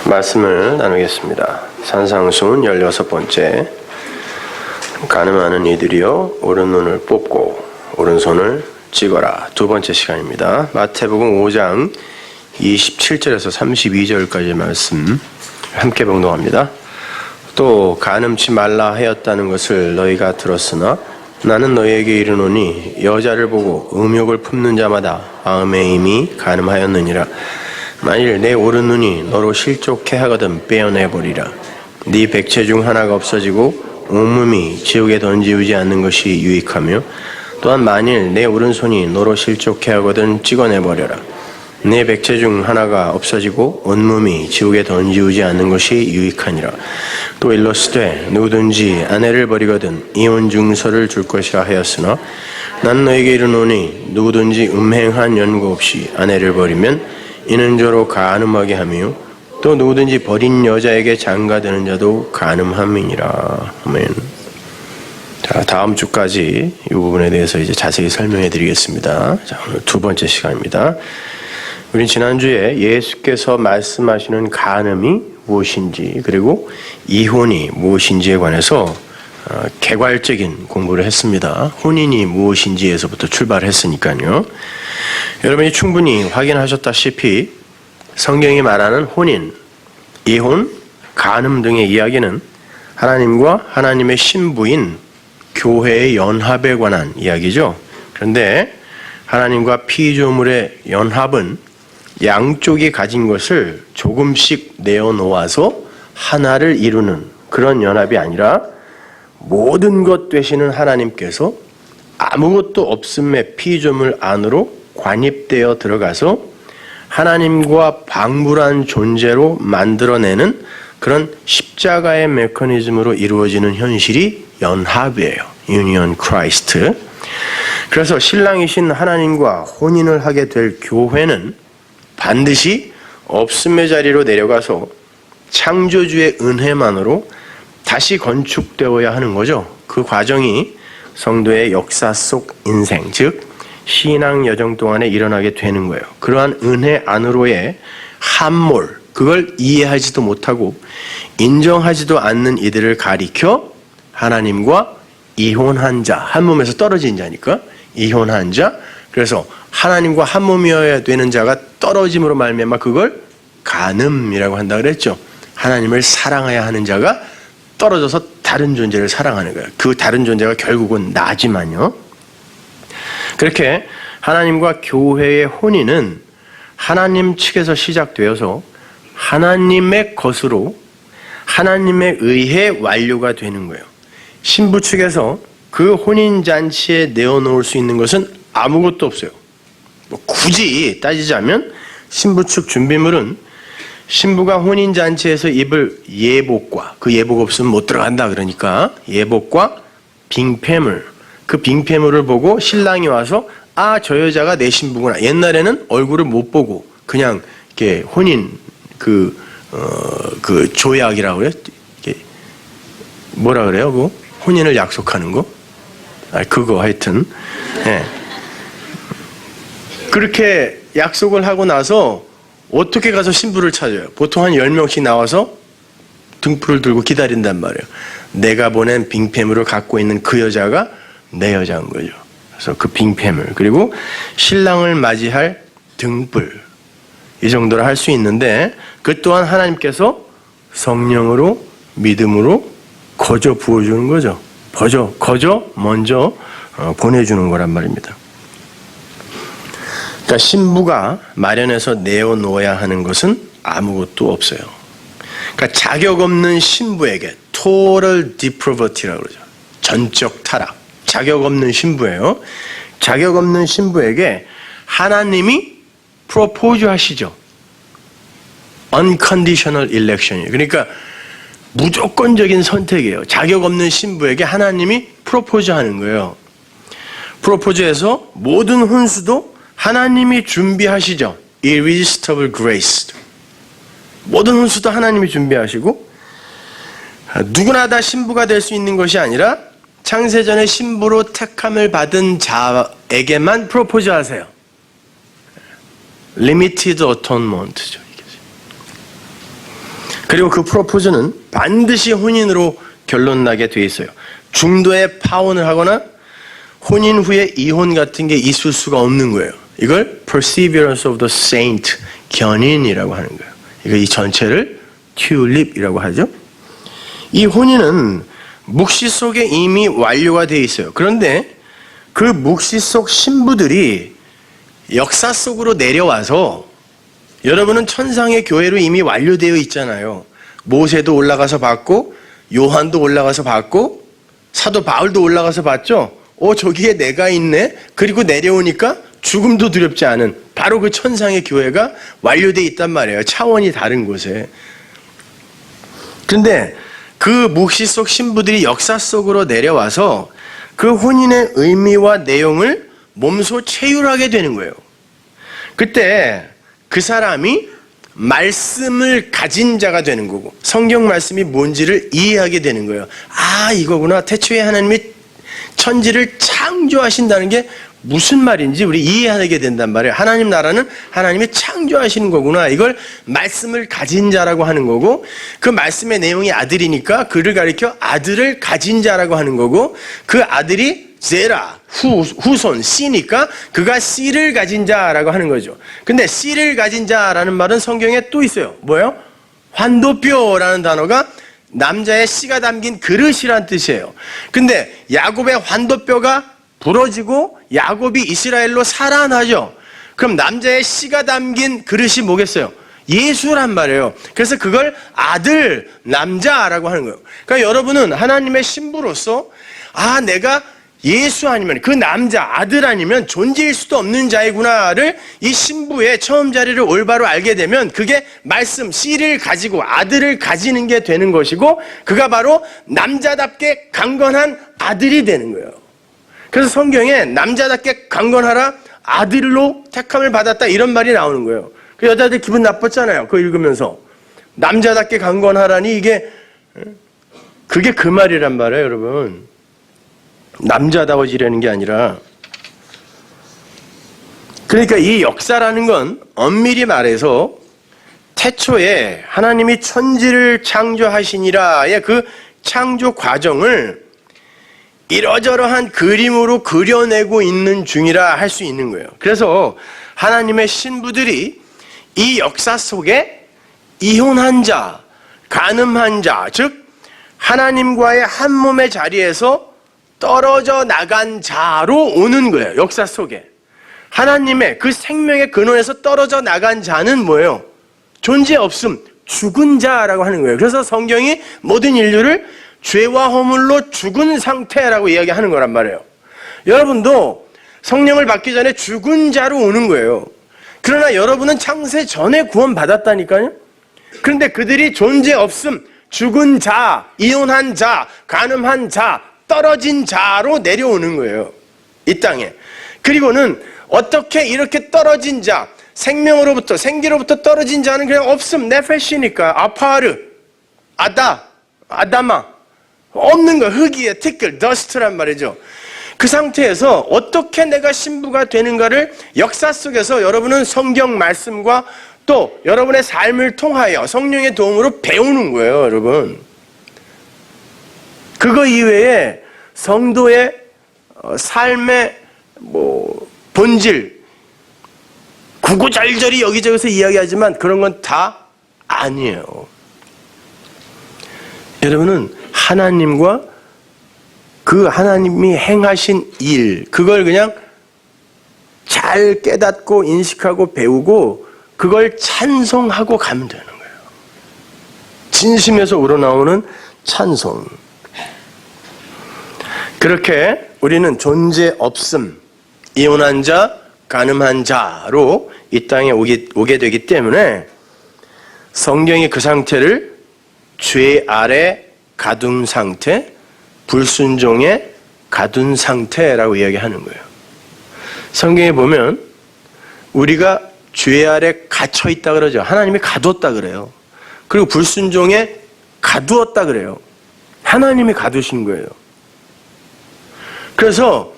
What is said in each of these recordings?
말씀을 나누겠습니다. 산상수훈 16번째. 가늠하는 이들이여 오른눈을 뽑고 오른손을 찍어라. 두 번째 시간입니다. 마태복음 5장 27절에서 32절까지의 말씀 함께 봉독합니다. 또 간음치 말라 하였다는 것을 너희가 들었으나 나는 너희에게 이르노니 여자를 보고 음욕을 품는 자마다 마음에 이미 간음하였느니라. 만일 내 오른눈이 너로 실족해 하거든 빼어내버리라. 네 백체 중 하나가 없어지고 온몸이 지옥에 던지우지 않는 것이 유익하며 또한 만일 내 오른손이 너로 실족해 하거든 찍어내버려라. 네 백체 중 하나가 없어지고 온몸이 지옥에 던지우지 않는 것이 유익하니라. 또 일러스되 누구든지 아내를 버리거든 이혼 증서를 줄 것이라 하였으나 난 너에게 이르노니 누구든지 음행한 연고 없이 아내를 버리면 이는 저로 간음하게 하며 또 누구든지 버린 여자에게 장가드는 자도 간음함이니라. 아멘. 자, 다음 주까지 이 부분에 대해서 이제 자세히 설명해 드리겠습니다. 자, 오늘 두 번째 시간입니다. 우리 지난주에 예수께서 말씀하시는 간음이 무엇인지 그리고 이혼이 무엇인지에 관해서 개괄적인 공부를 했습니다. 혼인이 무엇인지에서부터 출발했으니까요. 여러분이 충분히 확인하셨다시피 성경이 말하는 혼인, 이혼, 간음 등의 이야기는 하나님과 하나님의 신부인 교회의 연합에 관한 이야기죠. 그런데 하나님과 피조물의 연합은 양쪽이 가진 것을 조금씩 내어놓아서 하나를 이루는 그런 연합이 아니라 모든 것 되시는 하나님께서 아무것도 없음의 피조물 안으로 관입되어 들어가서 하나님과 방불한 존재로 만들어내는 그런 십자가의 메커니즘으로 이루어지는 현실이 연합이에요. 유니언 크라이스트. 그래서 신랑이신 하나님과 혼인을 하게 될 교회는 반드시 없음의 자리로 내려가서 창조주의 은혜만으로 다시 건축되어야 하는 거죠. 그 과정이 성도의 역사 속 인생, 즉 신앙 여정 동안에 일어나게 되는 거예요. 그러한 은혜 안으로의 함몰, 그걸 이해하지도 못하고 인정하지도 않는 이들을 가리켜 하나님과 이혼한 자, 한 몸에서 떨어진 자니까 이혼한 자, 그래서 하나님과 한 몸이어야 되는 자가 떨어짐으로 말미암아 그걸 간음이라고 한다 그랬죠. 하나님을 사랑해야 하는 자가 떨어져서 다른 존재를 사랑하는 거예요. 그 다른 존재가 결국은 나지만요. 그렇게 하나님과 교회의 혼인은 하나님 측에서 시작되어서 하나님의 것으로 하나님에 의해 완료가 되는 거예요. 신부 측에서 그 혼인잔치에 내어놓을 수 있는 것은 아무것도 없어요. 굳이 따지자면 신부 측 준비물은 신부가 혼인잔치에서 입을 예복과, 그 예복 없으면 못 들어간다 그러니까 예복과 빙패물, 그 빙패물을 보고 신랑이 와서 아, 저 여자가 내 신부구나. 옛날에는 얼굴을 못 보고 그냥 이렇게 혼인 그 조약이라고 그래요. 뭐라 그래요? 그 혼인을 약속하는 거? 그거 하여튼. 예. 그렇게 약속을 하고 나서 어떻게 가서 신부를 찾아요? 보통 한 10명씩 나와서 등불을 들고 기다린단 말이에요. 내가 보낸 빙패물을 갖고 있는 그 여자가 내 여자인 거죠. 그래서 그 빙패물, 그리고 신랑을 맞이할 등불, 이 정도로 할 수 있는데 그 또한 하나님께서 성령으로 믿음으로 거저 부어주는 거죠. 거저 먼저 보내주는 거란 말입니다. 그러니까 신부가 마련해서 내어놓아야 하는 것은 아무것도 없어요. 그러니까 자격 없는 신부에게 total depravity라고 그러죠. 전적 타락. 자격 없는 신부예요. 자격 없는 신부에게 하나님이 프로포즈 하시죠. unconditional election이에요. 그러니까 무조건적인 선택이에요. 자격 없는 신부에게 하나님이 프로포즈 하는 거예요. 프로포즈해서 모든 혼수도 하나님이 준비하시죠. irresistible grace. 모든 혼수도 하나님이 준비하시고 누구나 다 신부가 될 수 있는 것이 아니라 창세전에 신부로 택함을 받은 자에게만 프로포즈 하세요. limited atonement죠. 그리고 그 프로포즈는 반드시 혼인으로 결론나게 돼 있어요. 중도에 파혼을 하거나 혼인 후에 이혼 같은 게 있을 수가 없는 거예요. 이걸 perseverance of the saint, 견인이라고 하는 거예요. 이거 이 전체를 튤립이라고 하죠. 이 혼인은 묵시 속에 이미 완료가 되어 있어요. 그런데 그 묵시 속 신부들이 역사 속으로 내려와서, 여러분은 천상의 교회로 이미 완료되어 있잖아요. 모세도 올라가서 봤고, 요한도 올라가서 봤고, 사도 바울도 올라가서 봤죠. 저기에 내가 있네. 그리고 내려오니까 죽음도 두렵지 않은 바로 그 천상의 교회가 완료되어 있단 말이에요. 차원이 다른 곳에. 그런데 그 묵시 속 신부들이 역사 속으로 내려와서 그 혼인의 의미와 내용을 몸소 체휼하게 되는 거예요. 그때 그 사람이 말씀을 가진 자가 되는 거고, 성경 말씀이 뭔지를 이해하게 되는 거예요. 이거구나. 태초에 하나님이 천지를 창조하신다는 게 무슨 말인지 우리 이해하게 된단 말이에요. 하나님 나라는 하나님이 창조하시는 거구나. 이걸 말씀을 가진 자라고 하는 거고, 그 말씀의 내용이 아들이니까 그를 가리켜 아들을 가진 자라고 하는 거고, 그 아들이 제라, 후손, 씨니까 그가 씨를 가진 자라고 하는 거죠. 근데 씨를 가진 자라는 말은 성경에 또 있어요. 뭐예요? 환도뼈라는 단어가 남자의 씨가 담긴 그릇이란 뜻이에요. 근데 야곱의 환도뼈가 부러지고 야곱이 이스라엘로 살아나죠. 그럼 남자의 씨가 담긴 그릇이 뭐겠어요? 예수란 말이에요. 그래서 그걸 아들, 남자라고 하는 거예요. 그러니까 여러분은 하나님의 신부로서 내가 예수 아니면, 그 남자, 아들 아니면 존재일 수도 없는 자이구나를 이 신부의 처음 자리를 올바로 알게 되면 그게 말씀, 씨를 가지고 아들을 가지는 게 되는 것이고, 그가 바로 남자답게 강건한 아들이 되는 거예요. 그래서 성경에 남자답게 강건하라, 아들로 택함을 받았다, 이런 말이 나오는 거예요. 그 여자들 기분 나빴잖아요. 그거 읽으면서. 남자답게 강건하라니, 그게 그 말이란 말이에요, 여러분. 남자다워지려는 게 아니라. 그러니까 이 역사라는 건 엄밀히 말해서 태초에 하나님이 천지를 창조하시니라의 그 창조 과정을 이러저러한 그림으로 그려내고 있는 중이라 할 수 있는 거예요. 그래서 하나님의 신부들이 이 역사 속에 이혼한 자, 간음한 자, 즉 하나님과의 한 몸의 자리에서 떨어져 나간 자로 오는 거예요. 역사 속에 하나님의 그 생명의 근원에서 떨어져 나간 자는 뭐예요? 존재 없음, 죽은 자라고 하는 거예요. 그래서 성경이 모든 인류를 죄와 허물로 죽은 상태라고 이야기하는 거란 말이에요. 여러분도 성령을 받기 전에 죽은 자로 오는 거예요. 그러나 여러분은 창세 전에 구원받았다니까요. 그런데 그들이 존재 없음, 죽은 자, 이혼한 자, 간음한 자, 떨어진 자로 내려오는 거예요. 이 땅에. 그리고는 어떻게 이렇게 떨어진 자, 생명으로부터, 생기로부터 떨어진 자는 그냥 없음, 네페시니까, 아파르, 아다마, 없는 거, 흙이에 티끌, 더스트란 말이죠. 그 상태에서 어떻게 내가 신부가 되는가를 역사 속에서 여러분은 성경 말씀과 또 여러분의 삶을 통하여 성령의 도움으로 배우는 거예요, 여러분. 그거 이외에 성도의 삶의 본질, 구구절절히 여기저기서 이야기하지만 그런 건 다 아니에요. 여러분은 하나님과 그 하나님이 행하신 일, 그걸 그냥 잘 깨닫고 인식하고 배우고 그걸 찬송하고 가면 되는 거예요. 진심에서 우러나오는 찬송. 그렇게 우리는 존재 없음, 이혼한 자, 간음한 자로 이 땅에 오게 되기 때문에 성경이 그 상태를 죄 아래 가둔 상태, 불순종에 가둔 상태라고 이야기하는 거예요. 성경에 보면 우리가 죄 아래 갇혀 있다 그러죠. 하나님이 가두었다 그래요. 그리고 불순종에 가두었다 그래요. 하나님이 가두신 거예요. 그래서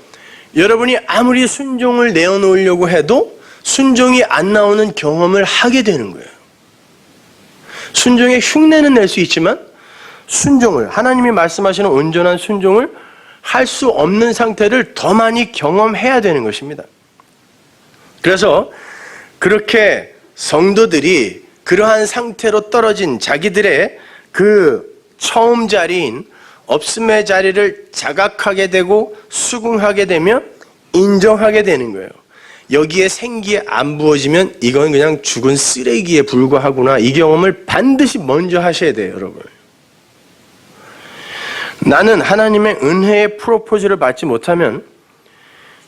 여러분이 아무리 순종을 내어놓으려고 해도 순종이 안 나오는 경험을 하게 되는 거예요. 순종의 흉내는 낼 수 있지만 순종을, 하나님이 말씀하시는 온전한 순종을 할 수 없는 상태를 더 많이 경험해야 되는 것입니다. 그래서 그렇게 성도들이 그러한 상태로 떨어진 자기들의 그 처음 자리인 없음의 자리를 자각하게 되고 수긍하게 되면 인정하게 되는 거예요. 여기에 생기 안 부어지면 이건 그냥 죽은 쓰레기에 불과하구나. 이 경험을 반드시 먼저 하셔야 돼요, 여러분. 나는 하나님의 은혜의 프로포즈를 받지 못하면,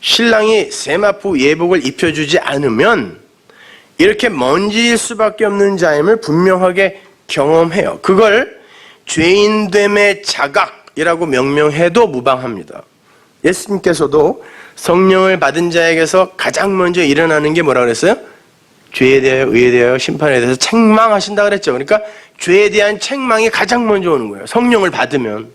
신랑이 세마포 예복을 입혀주지 않으면 이렇게 먼지일 수밖에 없는 자임을 분명하게 경험해요. 그걸 죄인됨의 자각이라고 명명해도 무방합니다. 예수님께서도 성령을 받은 자에게서 가장 먼저 일어나는 게 뭐라 그랬어요? 죄에 대하여, 의에 대하여, 심판에 대해서 책망하신다 그랬죠. 그러니까 죄에 대한 책망이 가장 먼저 오는 거예요. 성령을 받으면.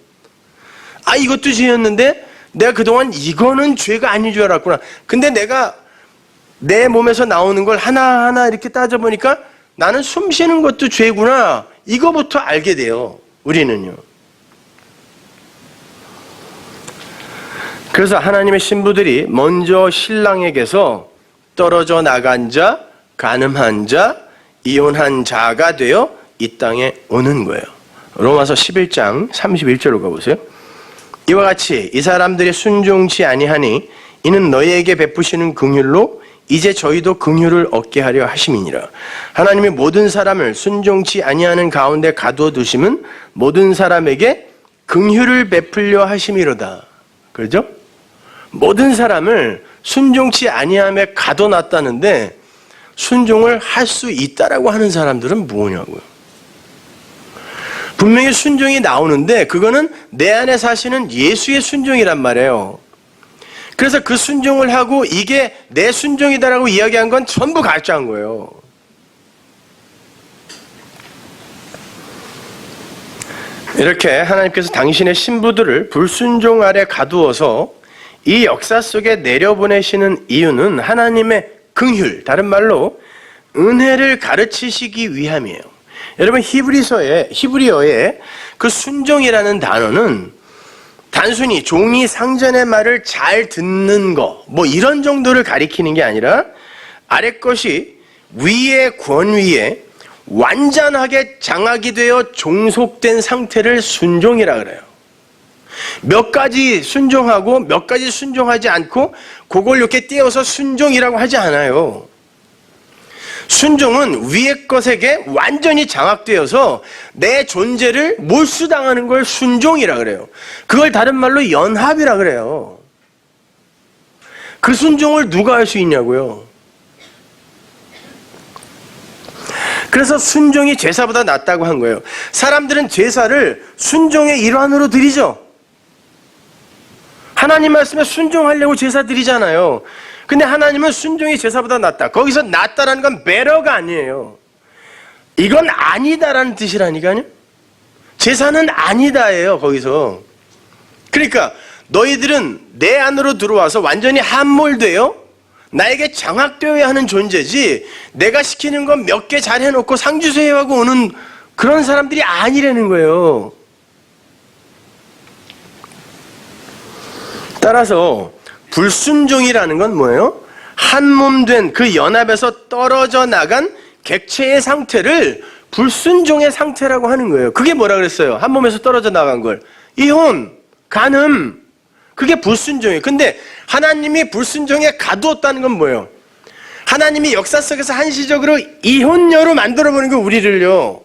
아, 이것도 죄였는데 내가 그동안 이거는 죄가 아닌 줄 알았구나. 근데 내가 내 몸에서 나오는 걸 하나하나 이렇게 따져보니까 나는 숨 쉬는 것도 죄구나. 이거부터 알게 돼요, 우리는요. 그래서 하나님의 신부들이 먼저 신랑에게서 떨어져 나간 자, 간음한 자, 이혼한 자가 되어 이 땅에 오는 거예요. 로마서 11장 31절로 가보세요. 이와 같이 이 사람들이 순종치 아니하니 이는 너희에게 베푸시는 긍휼로 이제 저희도 긍휼을 얻게 하려 하심이니라. 하나님이 모든 사람을 순종치 아니하는 가운데 가두어 두심은 모든 사람에게 긍휼을 베풀려 하심이로다. 그렇죠? 모든 사람을 순종치 아니함에 가둬놨다는데 순종을 할 수 있다라고 하는 사람들은 뭐냐고요. 분명히 순종이 나오는데 그거는 내 안에 사시는 예수의 순종이란 말이에요. 그래서 그 순종을 하고 이게 내 순종이다라고 이야기한 건 전부 가짜인 거예요. 이렇게 하나님께서 당신의 신부들을 불순종 아래 가두어서 이 역사 속에 내려보내시는 이유는 하나님의 긍휼, 다른 말로 은혜를 가르치시기 위함이에요. 여러분, 히브리어의 그 순종이라는 단어는 단순히 종이 상전의 말을 잘 듣는 거, 뭐 이런 정도를 가리키는 게 아니라 아래 것이 위의 권위에 완전하게 장악이 되어 종속된 상태를 순종이라 그래요. 몇 가지 순종하고 몇 가지 순종하지 않고 그걸 이렇게 띄어서 순종이라고 하지 않아요. 순종은 위의 것에게 완전히 장악되어서 내 존재를 몰수당하는 걸 순종이라 그래요. 그걸 다른 말로 연합이라 그래요. 그 순종을 누가 할 수 있냐고요. 그래서 순종이 제사보다 낫다고 한 거예요. 사람들은 제사를 순종의 일환으로 드리죠. 하나님 말씀에 순종하려고 제사 드리잖아요. 근데 하나님은 순종이 제사보다 낫다. 거기서 낫다라는 건 better가 아니에요. 이건 아니다라는 뜻이라니까요. 제사는 아니다예요, 거기서. 그러니까 너희들은 내 안으로 들어와서 완전히 함몰되어 나에게 장악되어야 하는 존재지, 내가 시키는 건 몇 개 잘 해놓고 상주세요 하고 오는 그런 사람들이 아니라는 거예요. 따라서 불순종이라는 건 뭐예요? 한 몸 된 그 연합에서 떨어져 나간 객체의 상태를 불순종의 상태라고 하는 거예요. 그게 뭐라 그랬어요? 한 몸에서 떨어져 나간 걸. 이혼, 간음, 그게 불순종이에요. 근데 하나님이 불순종에 가두었다는 건 뭐예요? 하나님이 역사 속에서 한시적으로 이혼녀로 만들어버린 거 우리를요.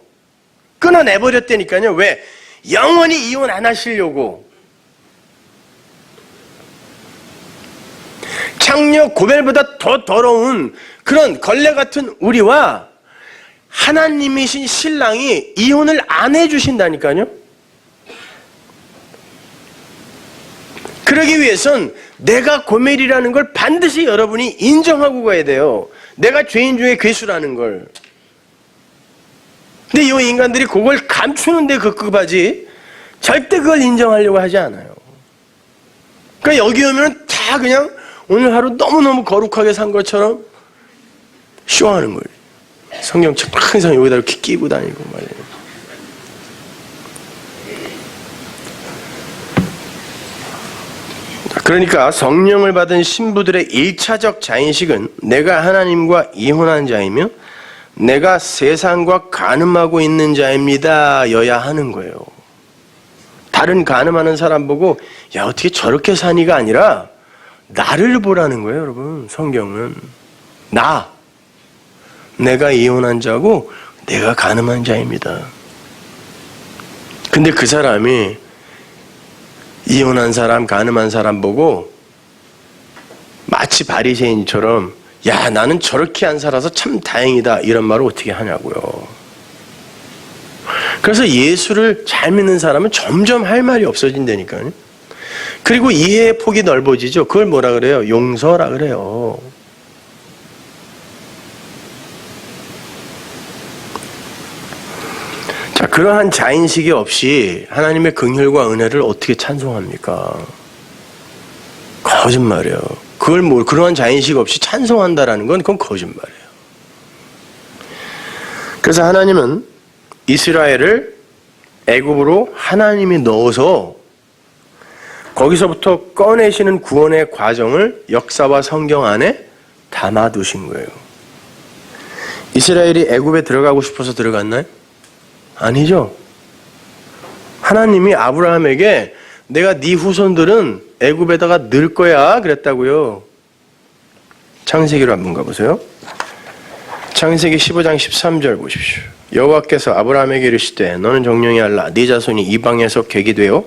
끊어내버렸다니까요. 왜? 영원히 이혼 안 하시려고. 창녀 고멜보다 더 더러운 그런 걸레 같은 우리와 하나님이신 신랑이 이혼을 안 해주신다니까요. 그러기 위해선 내가 고멜이라는 걸 반드시 여러분이 인정하고 가야 돼요. 내가 죄인 중에 괴수라는 걸. 근데 이 인간들이 그걸 감추는데 급급하지 절대 그걸 인정하려고 하지 않아요. 그러니까 여기 오면 다 그냥 오늘 하루 너무너무 거룩하게 산 것처럼 쇼하는 거예요. 성경책 항상 여기다 이렇게 끼고 다니고 말이에요. 그러니까 성령을 받은 신부들의 1차적 자인식은 내가 하나님과 이혼한 자이며 내가 세상과 간음하고 있는 자입니다 여야 하는 거예요. 다른 간음하는 사람 보고 야 어떻게 저렇게 사니가 아니라 나를 보라는 거예요. 여러분, 성경은 내가 이혼한 자고 내가 간음한 자입니다. 근데 그 사람이 이혼한 사람, 간음한 사람 보고 마치 바리새인처럼 야 나는 저렇게 안 살아서 참 다행이다 이런 말을 어떻게 하냐고요. 그래서 예수를 잘 믿는 사람은 점점 할 말이 없어진다니까요. 그리고 이해의 폭이 넓어지죠. 그걸 뭐라 그래요? 용서라 그래요. 자, 그러한 자인식이 없이 하나님의 긍휼과 은혜를 어떻게 찬송합니까? 거짓말이에요. 그러한 자인식 없이 찬송한다라는 건 그건 거짓말이에요. 그래서 하나님은 이스라엘을 애굽으로 하나님이 넣어서 거기서부터 꺼내시는 구원의 과정을 역사와 성경 안에 담아두신 거예요. 이스라엘이 애굽에 들어가고 싶어서 들어갔나요? 아니죠. 하나님이 아브라함에게 내가 네 후손들은 애굽에다가 넣을 거야 그랬다고요. 창세기로 한번 가보세요. 창세기 15장 13절 보십시오. 여호와께서 아브라함에게 이르시되 너는 정령이 알라 네 자손이 이방에서 객이 되어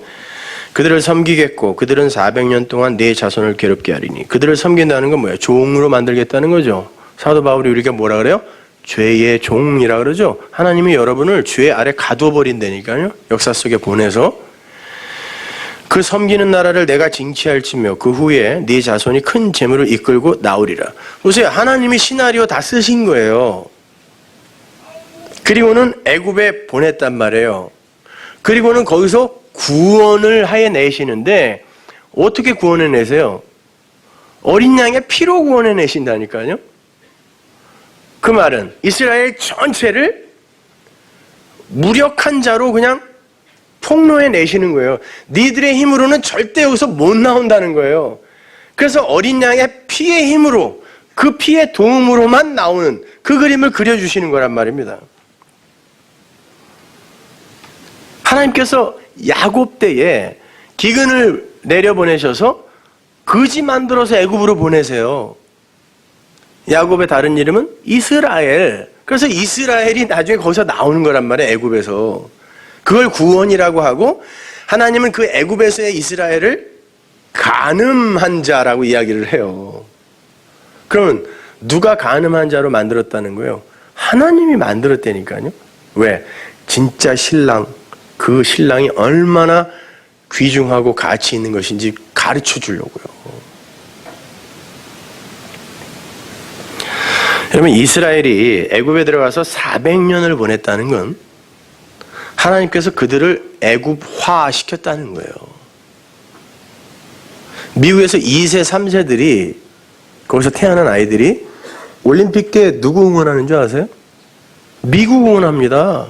그들을 섬기겠고 그들은 400년 동안 네 자손을 괴롭게 하리니. 그들을 섬긴다는 건 뭐예요? 종으로 만들겠다는 거죠. 사도 바울이 우리가 뭐라 그래요? 죄의 종이라 그러죠. 하나님이 여러분을 죄 아래 가두어 버린다니까요. 역사 속에 보내서 그 섬기는 나라를 내가 징치할지며 그 후에 네 자손이 큰 재물을 이끌고 나오리라. 보세요. 하나님이 시나리오 다 쓰신 거예요. 그리고는 애굽에 보냈단 말이에요. 그리고는 거기서 구원을 하여 내시는데 어떻게 구원해 내세요? 어린 양의 피로 구원해 내신다니까요. 그 말은 이스라엘 전체를 무력한 자로 그냥 폭로해 내시는 거예요. 니들의 힘으로는 절대 여기서 못 나온다는 거예요. 그래서 어린 양의 피의 힘으로 그 피의 도움으로만 나오는 그 그림을 그려주시는 거란 말입니다. 하나님께서 야곱 때에 기근을 내려보내셔서 거지 만들어서 애굽으로 보내세요. 야곱의 다른 이름은 이스라엘. 그래서 이스라엘이 나중에 거기서 나오는 거란 말이에요. 애굽에서. 그걸 구원이라고 하고 하나님은 그 애굽에서의 이스라엘을 간음한 자라고 이야기를 해요. 그러면 누가 간음한 자로 만들었다는 거예요? 하나님이 만들었다니까요. 왜? 진짜 신랑, 그 신랑이 얼마나 귀중하고 가치 있는 것인지 가르쳐 주려고요. 여러분, 이스라엘이 애굽에 들어가서 400년을 보냈다는 건 하나님께서 그들을 애굽화 시켰다는 거예요. 미국에서 2세, 3세들이 거기서 태어난 아이들이 올림픽 때 누구 응원하는 줄 아세요? 미국 응원합니다.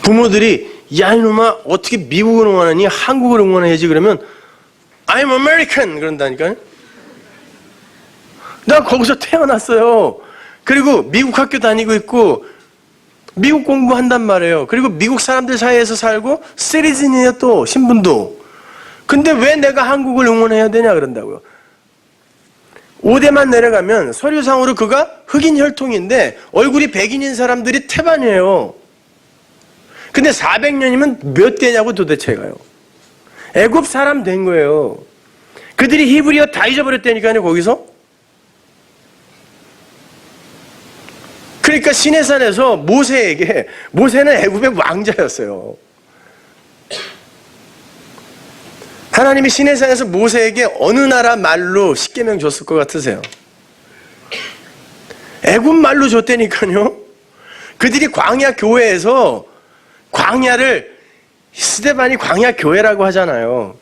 부모들이 야 이놈아 어떻게 미국을 응원하니 한국을 응원해야지 그러면 I'm American 그런다니까요. 나 거기서 태어났어요. 그리고 미국 학교 다니고 있고 미국 공부한단 말이에요. 그리고 미국 사람들 사이에서 살고 시리즌이에요. 또 신분도. 근데 왜 내가 한국을 응원해야 되냐 그런다고요. 5대만 내려가면 서류상으로 그가 흑인 혈통인데 얼굴이 백인인 사람들이 태반이에요. 근데 400년이면 몇 대냐고 도대체가요. 애굽 사람 된 거예요. 그들이 히브리어 다 잊어버렸다니까요. 거기서. 그러니까 시내산에서 모세는 애굽의 왕자였어요. 하나님이 시내산에서 모세에게 어느 나라 말로 십계명 줬을 것 같으세요? 애굽 말로 줬다니까요. 그들이 광야 교회에서 광야를 스데반이 광야 교회라고 하잖아요.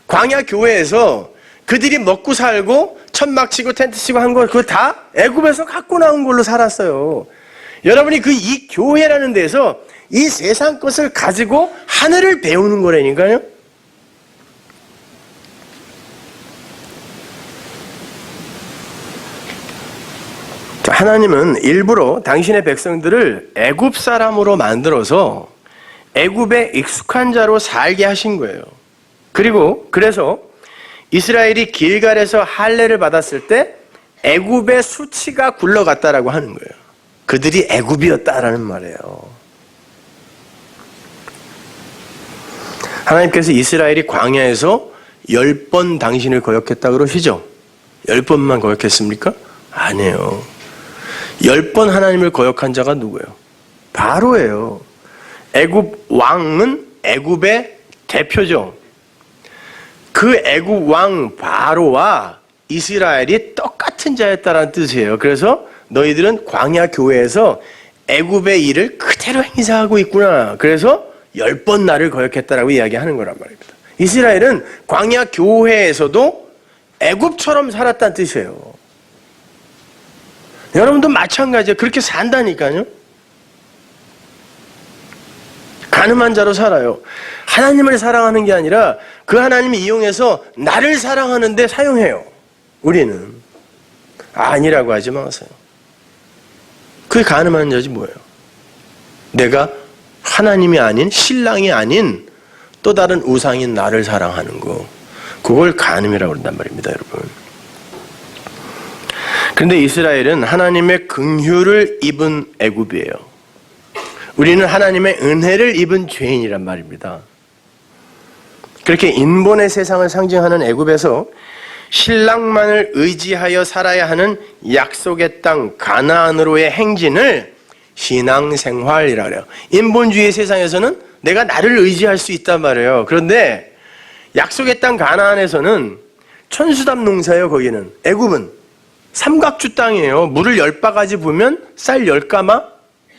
광야 교회에서 그들이 먹고 살고 천막 치고 텐트 치고 한 거 그거 다 애굽에서 갖고 나온 걸로 살았어요. 여러분이 그 이 교회라는 데서 이 세상 것을 가지고 하늘을 배우는 거라니까요. 하나님은 일부러 당신의 백성들을 애굽 사람으로 만들어서 애굽에 익숙한 자로 살게 하신 거예요. 그래서 이스라엘이 길갈에서 할례를 받았을 때 애굽의 수치가 굴러갔다라고 하는 거예요. 그들이 애굽이었다라는 말이에요. 하나님께서 이스라엘이 광야에서 10번 당신을 거역했다 그러시죠? 10번만 거역했습니까? 아니에요. 10번 하나님을 거역한 자가 누구예요? 바로예요. 애굽 왕은 애굽의 대표죠. 그 애굽 왕 바로와 이스라엘이 똑같은 자였다라는 뜻이에요. 그래서 너희들은 광야 교회에서 애굽의 일을 그대로 행사하고 있구나. 그래서 10번 나를 거역했다라고 이야기하는 거란 말입니다. 이스라엘은 광야 교회에서도 애굽처럼 살았다는 뜻이에요. 여러분도 마찬가지예요. 그렇게 산다니까요. 가늠한 자로 살아요. 하나님을 사랑하는 게 아니라 그 하나님을 이용해서 나를 사랑하는데 사용해요. 우리는 아니라고 하지 마세요. 그게 가늠한 자지 뭐예요? 내가 하나님이 아닌, 신랑이 아닌 또 다른 우상인 나를 사랑하는 거, 그걸 가늠이라고 그런단 말입니다, 여러분. 그런데 이스라엘은 하나님의 긍휼을 입은 애굽이에요. 우리는 하나님의 은혜를 입은 죄인이란 말입니다. 그렇게 인본의 세상을 상징하는 애굽에서 신랑만을 의지하여 살아야 하는 약속의 땅 가나안으로의 행진을 신앙생활이라고 해요. 인본주의 세상에서는 내가 나를 의지할 수 있단 말이에요. 그런데 약속의 땅 가나안에서는 천수답 농사예요. 거기는. 애굽은 삼각주 땅이에요. 물을 10바가지 부으면 쌀 10가마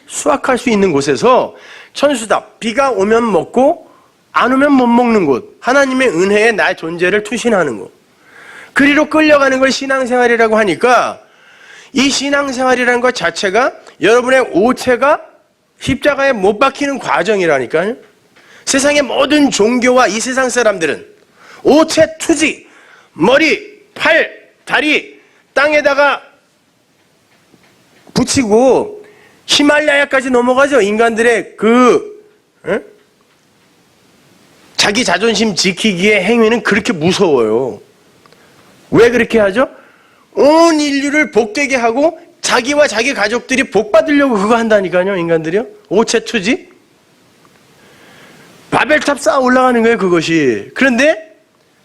수확할 수 있는 곳에서 천수답, 비가 오면 먹고 안 오면 못 먹는 곳, 하나님의 은혜에 나의 존재를 투신하는 곳, 그리로 끌려가는 걸 신앙생활이라고 하니까 이 신앙생활이라는 것 자체가 여러분의 오체가 십자가에 못 박히는 과정이라니까요. 세상의 모든 종교와 이 세상 사람들은 오체 투지, 머리, 팔, 다리 땅에다가 붙이고 히말라야까지 넘어가죠. 인간들의 자기 자존심 지키기의 행위는 그렇게 무서워요. 왜 그렇게 하죠? 온 인류를 복되게 하고 자기와 자기 가족들이 복 받으려고 그거 한다니까요. 인간들이요. 오체투지. 바벨탑 쌓아 올라가는 거예요. 그것이. 그런데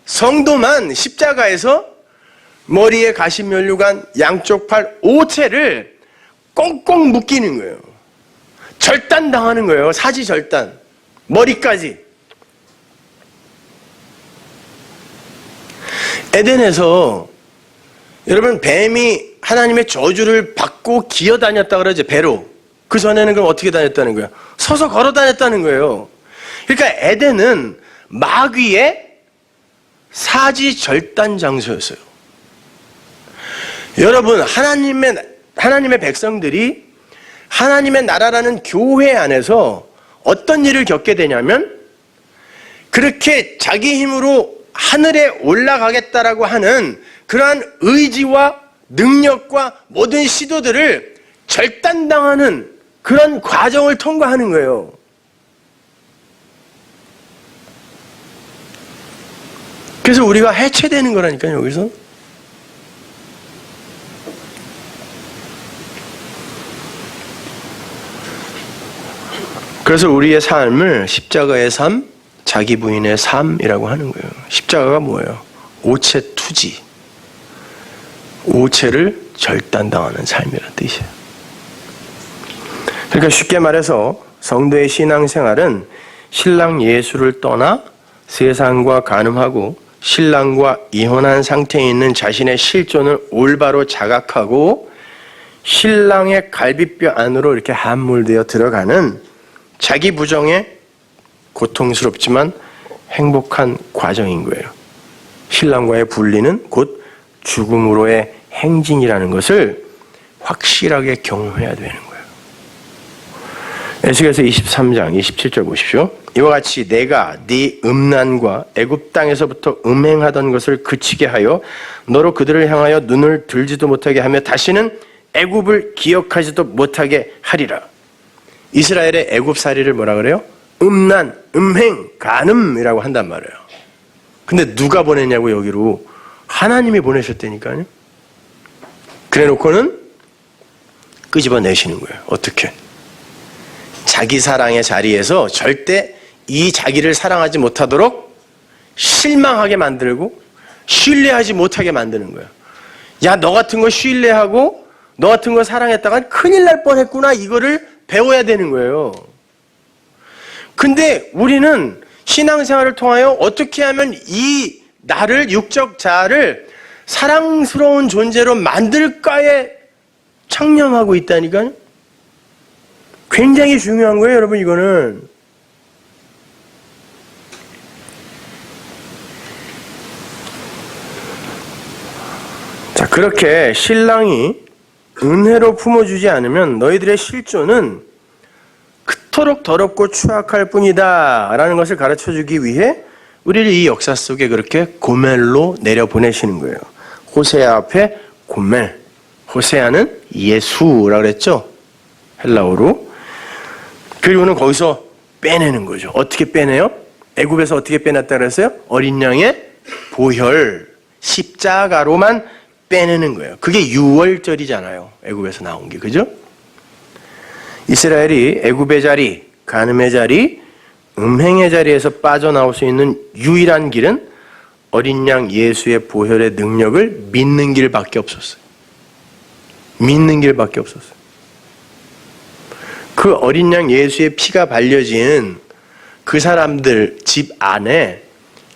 성도만 십자가에서 머리에 가시면류관, 양쪽 팔, 오체를 꽁꽁 묶이는 거예요. 절단당하는 거예요. 사지절단. 머리까지. 에덴에서 여러분 뱀이 하나님의 저주를 받고 기어다녔다 그러죠. 배로. 그 전에는 그럼 어떻게 다녔다는 거예요? 서서 걸어 다녔다는 거예요. 그러니까 에덴은 마귀의 사지절단 장소였어요. 여러분 하나님의 백성들이 하나님의 나라라는 교회 안에서 어떤 일을 겪게 되냐면 그렇게 자기 힘으로 하늘에 올라가겠다라고 하는 그러한 의지와 능력과 모든 시도들을 절단당하는 그런 과정을 통과하는 거예요. 그래서 우리가 해체되는 거라니까요, 여기서. 그래서 우리의 삶을 십자가의 삶, 자기 부인의 삶이라고 하는 거예요. 십자가가 뭐예요? 오체투지. 오체를 절단당하는 삶이라는 뜻이에요. 그러니까 쉽게 말해서 성도의 신앙생활은 신랑 예수를 떠나 세상과 간음하고 신랑과 이혼한 상태에 있는 자신의 실존을 올바로 자각하고 신랑의 갈비뼈 안으로 이렇게 함몰되어 들어가는 자기 부정의 고통스럽지만 행복한 과정인 거예요. 신랑과의 분리는 곧 죽음으로의 행진이라는 것을 확실하게 경험해야 되는 거예요. 에스겔서 23장 27절 보십시오. 이와 같이 내가 네 음란과 애굽 땅에서부터 음행하던 것을 그치게 하여 너로 그들을 향하여 눈을 들지도 못하게 하며 다시는 애굽을 기억하지도 못하게 하리라. 이스라엘의 애굽살이를 뭐라 그래요? 음란, 음행, 간음이라고 한단 말이에요. 근데 누가 보냈냐고 여기로? 하나님이 보내셨다니까요. 그래 놓고는 끄집어내시는 거예요. 어떻게? 자기 사랑의 자리에서 절대 이 자기를 사랑하지 못하도록 실망하게 만들고 신뢰하지 못하게 만드는 거예요. 야, 너 같은 거 신뢰하고 너 같은 거 사랑했다간 큰일 날 뻔했구나. 이거를 배워야 되는 거예요. 근데 우리는 신앙생활을 통하여 어떻게 하면 이 나를, 육적 자아를 사랑스러운 존재로 만들까에 창념하고 있다니까요. 굉장히 중요한 거예요, 여러분. 이거는 자, 그렇게 신랑이 은혜로 품어주지 않으면 너희들의 실존은 그토록 더럽고 추악할 뿐이다 라는 것을 가르쳐주기 위해 우리를 이 역사 속에 그렇게 고멜로 내려보내시는 거예요. 호세아 앞에 고멜, 호세아는 예수라고 그랬죠, 헬라어로. 그리고는 거기서 빼내는 거죠. 어떻게 빼내요? 애굽에서 어떻게 빼냈다 그랬어요? 어린 양의 보혈, 십자가로만 빼내는 거예요. 그게 유월절이잖아요. 애굽에서 나온 게, 그죠? 이스라엘이 애굽의 자리, 간음의 자리, 음행의 자리에서 빠져나올 수 있는 유일한 길은 어린 양 예수의 보혈의 능력을 믿는 길밖에 없었어요. 믿는 길밖에 없었어요. 그 어린 양 예수의 피가 발려진 그 사람들 집 안에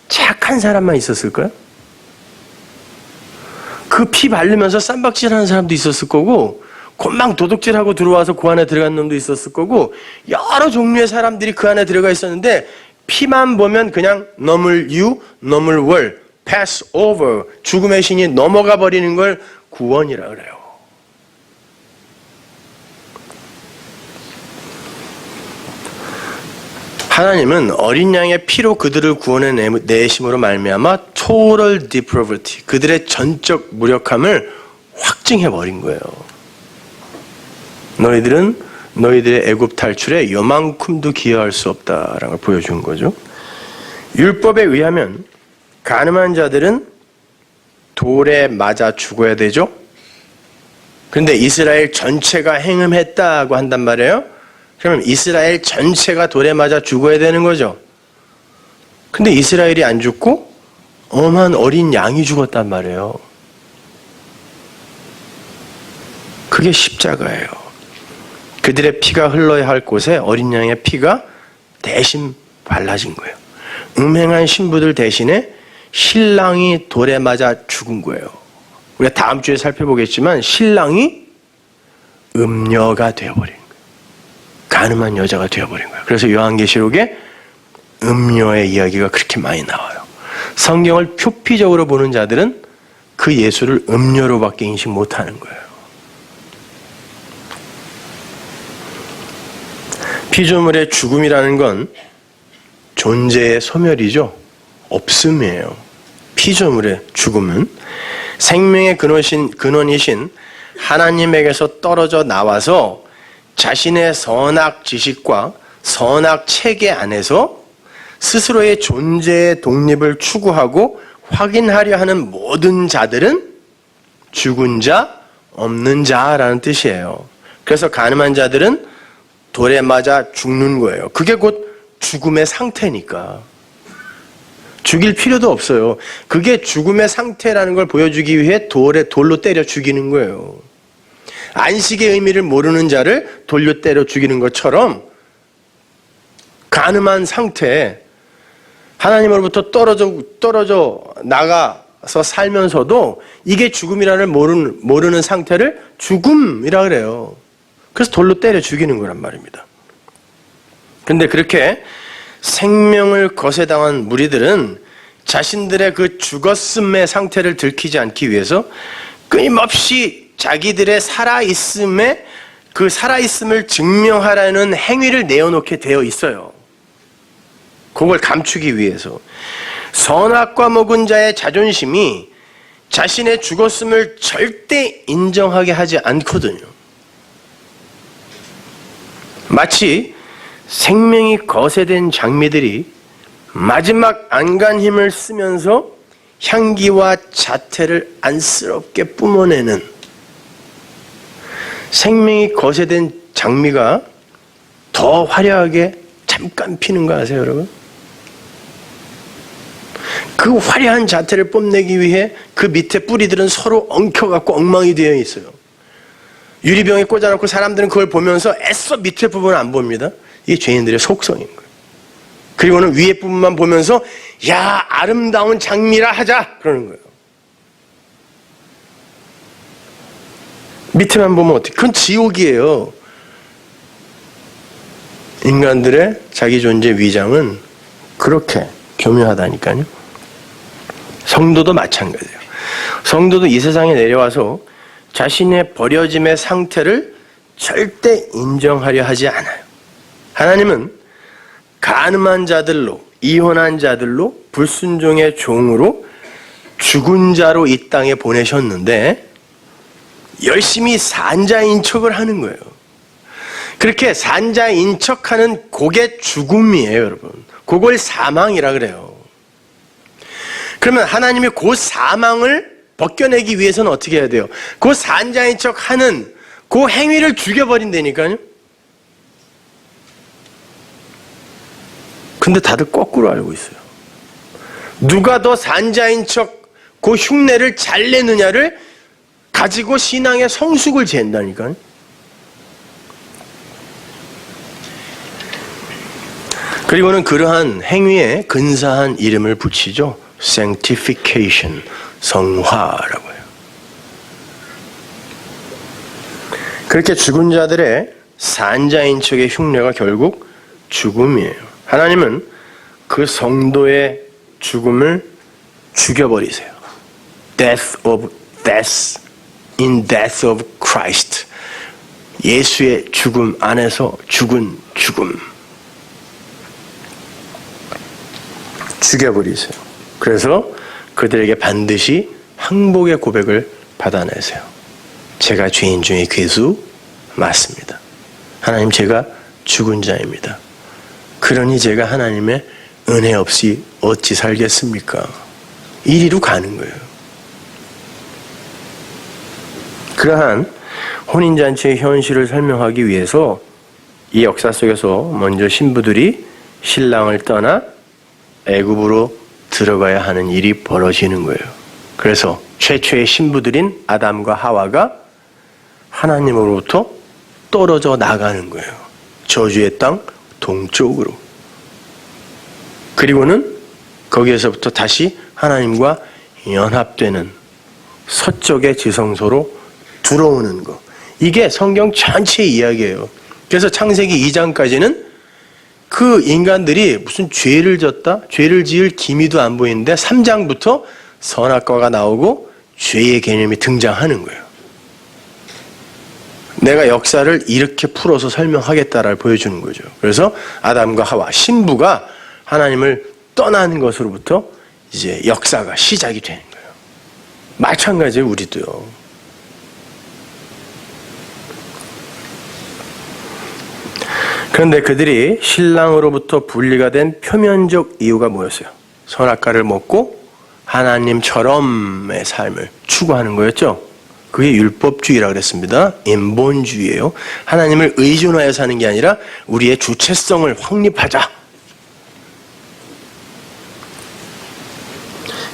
착한 사람만 있었을까요? 그 피 바르면서 쌈박질하는 사람도 있었을 거고, 곤망 도둑질하고 들어와서 그 안에 들어간 놈도 있었을 거고, 여러 종류의 사람들이 그 안에 들어가 있었는데 피만 보면 그냥 넘을유, 넘을월, pass over, 죽음의 신이 넘어가 버리는 걸 구원이라 그래요. 하나님은 어린 양의 피로 그들을 구원해 내심으로 말미암아 total depravity, 그들의 전적 무력함을 확증해 버린 거예요. 너희들은 너희들의 애굽 탈출에 요만큼도 기여할 수 없다라는 걸 보여준 거죠. 율법에 의하면 간음한 자들은 돌에 맞아 죽어야 되죠. 그런데 이스라엘 전체가 행음했다고 한단 말이에요. 그러면 이스라엘 전체가 돌에 맞아 죽어야 되는 거죠. 근데 이스라엘이 안 죽고 엄한 어린 양이 죽었단 말이에요. 그게 십자가예요. 그들의 피가 흘러야 할 곳에 어린 양의 피가 대신 발라진 거예요. 음행한 신부들 대신에 신랑이 돌에 맞아 죽은 거예요. 우리가 다음 주에 살펴보겠지만 신랑이 음녀가 되어버린 거예요. 간음한 여자가 되어버린 거예요. 그래서 요한계시록에 음녀의 이야기가 그렇게 많이 나와요. 성경을 표피적으로 보는 자들은 그 예수를 음녀로밖에 인식 못하는 거예요. 피조물의 죽음이라는 건 존재의 소멸이죠. 없음이에요. 피조물의 죽음은 생명의 근원이신 하나님에게서 떨어져 나와서 자신의 선악 지식과 선악 체계 안에서 스스로의 존재의 독립을 추구하고 확인하려 하는 모든 자들은 죽은 자, 없는 자라는 뜻이에요. 그래서 간음한 자들은 돌에 맞아 죽는 거예요. 그게 곧 죽음의 상태니까. 죽일 필요도 없어요. 그게 죽음의 상태라는 걸 보여주기 위해 돌로 때려 죽이는 거예요. 안식의 의미를 모르는 자를 돌로 때려 죽이는 것처럼 간음한 상태에 하나님으로부터 떨어져 나가서 살면서도 이게 죽음이라는 모르는 상태를 죽음이라 그래요. 그래서 돌로 때려 죽이는 거란 말입니다. 그런데 그렇게 생명을 거세당한 무리들은 자신들의 그 죽었음의 상태를 들키지 않기 위해서 끊임없이 자기들의 그 살아있음을 증명하라는 행위를 내어놓게 되어 있어요. 그걸 감추기 위해서. 선악과 먹은 자의 자존심이 자신의 죽었음을 절대 인정하게 하지 않거든요. 마치 생명이 거세된 장미들이 마지막 안간힘을 쓰면서 향기와 자태를 안쓰럽게 뿜어내는, 생명이 거세된 장미가 더 화려하게 잠깐 피는 거 아세요, 여러분? 그 화려한 자태를 뽐내기 위해 그 밑에 뿌리들은 서로 엉켜갖고 엉망이 되어 있어요. 유리병에 꽂아놓고 사람들은 그걸 보면서 애써 밑에 부분을 안 봅니다. 이게 죄인들의 속성인 거예요. 그리고는 위에 부분만 보면서 야, 아름다운 장미라 하자 그러는 거예요. 밑에만 보면 어떻게? 그건 지옥이에요. 인간들의 자기 존재 위장은 그렇게 교묘하다니까요. 성도도 마찬가지예요. 성도도 이 세상에 내려와서 자신의 버려짐의 상태를 절대 인정하려 하지 않아요. 하나님은 간음한 자들로, 이혼한 자들로, 불순종의 종으로, 죽은 자로 이 땅에 보내셨는데 열심히 산자인 척을 하는 거예요. 그렇게 산자인 척하는 그게 죽음이에요, 여러분. 그걸 사망이라 그래요. 그러면 하나님이 그 사망을 벗겨내기 위해서는 어떻게 해야 돼요? 그 산자인 척하는 그 행위를 죽여버린다니까요. 근데 다들 거꾸로 알고 있어요. 누가 더 산자인 척 그 흉내를 잘 내느냐를 가지고 신앙의 성숙을 잰다니까요. 그리고는 그러한 행위에 근사한 이름을 붙이죠. sanctification, 성화라고 해요. 그렇게 죽은 자들의 산자인 척의 흉내가 결국 죽음이에요. 하나님은 그 성도의 죽음을 죽여버리세요. Death of death, in death of Christ. 예수의 죽음 안에서 죽은 죽음. 죽여버리세요. 그래서 그들에게 반드시 항복의 고백을 받아내세요. 제가 죄인 중에 괴수 맞습니다. 하나님, 제가 죽은 자입니다. 그러니 제가 하나님의 은혜 없이 어찌 살겠습니까? 이리로 가는 거예요. 그러한 혼인잔치의 현실을 설명하기 위해서 이 역사 속에서 먼저 신부들이 신랑을 떠나 애굽으로 들어가야 하는 일이 벌어지는 거예요. 그래서 최초의 신부들인 아담과 하와가 하나님으로부터 떨어져 나가는 거예요. 저주의 땅 동쪽으로. 그리고는 거기에서부터 다시 하나님과 연합되는 서쪽의 지성소로 들어오는 거. 이게 성경 전체의 이야기예요. 그래서 창세기 2장까지는 그 인간들이 무슨 죄를 졌다? 죄를 지을 기미도 안 보이는데 3장부터 선악과가 나오고 죄의 개념이 등장하는 거예요. 내가 역사를 이렇게 풀어서 설명하겠다를 보여주는 거죠. 그래서 아담과 하와, 신부가 하나님을 떠나는 것으로부터 이제 역사가 시작이 되는 거예요. 마찬가지예요, 우리도요. 그런데 그들이 신랑으로부터 분리가 된 표면적 이유가 뭐였어요? 선악과를 먹고 하나님처럼의 삶을 추구하는 거였죠. 그게 율법주의라고 그랬습니다. 인본주의예요. 하나님을 의존하여 사는 게 아니라 우리의 주체성을 확립하자.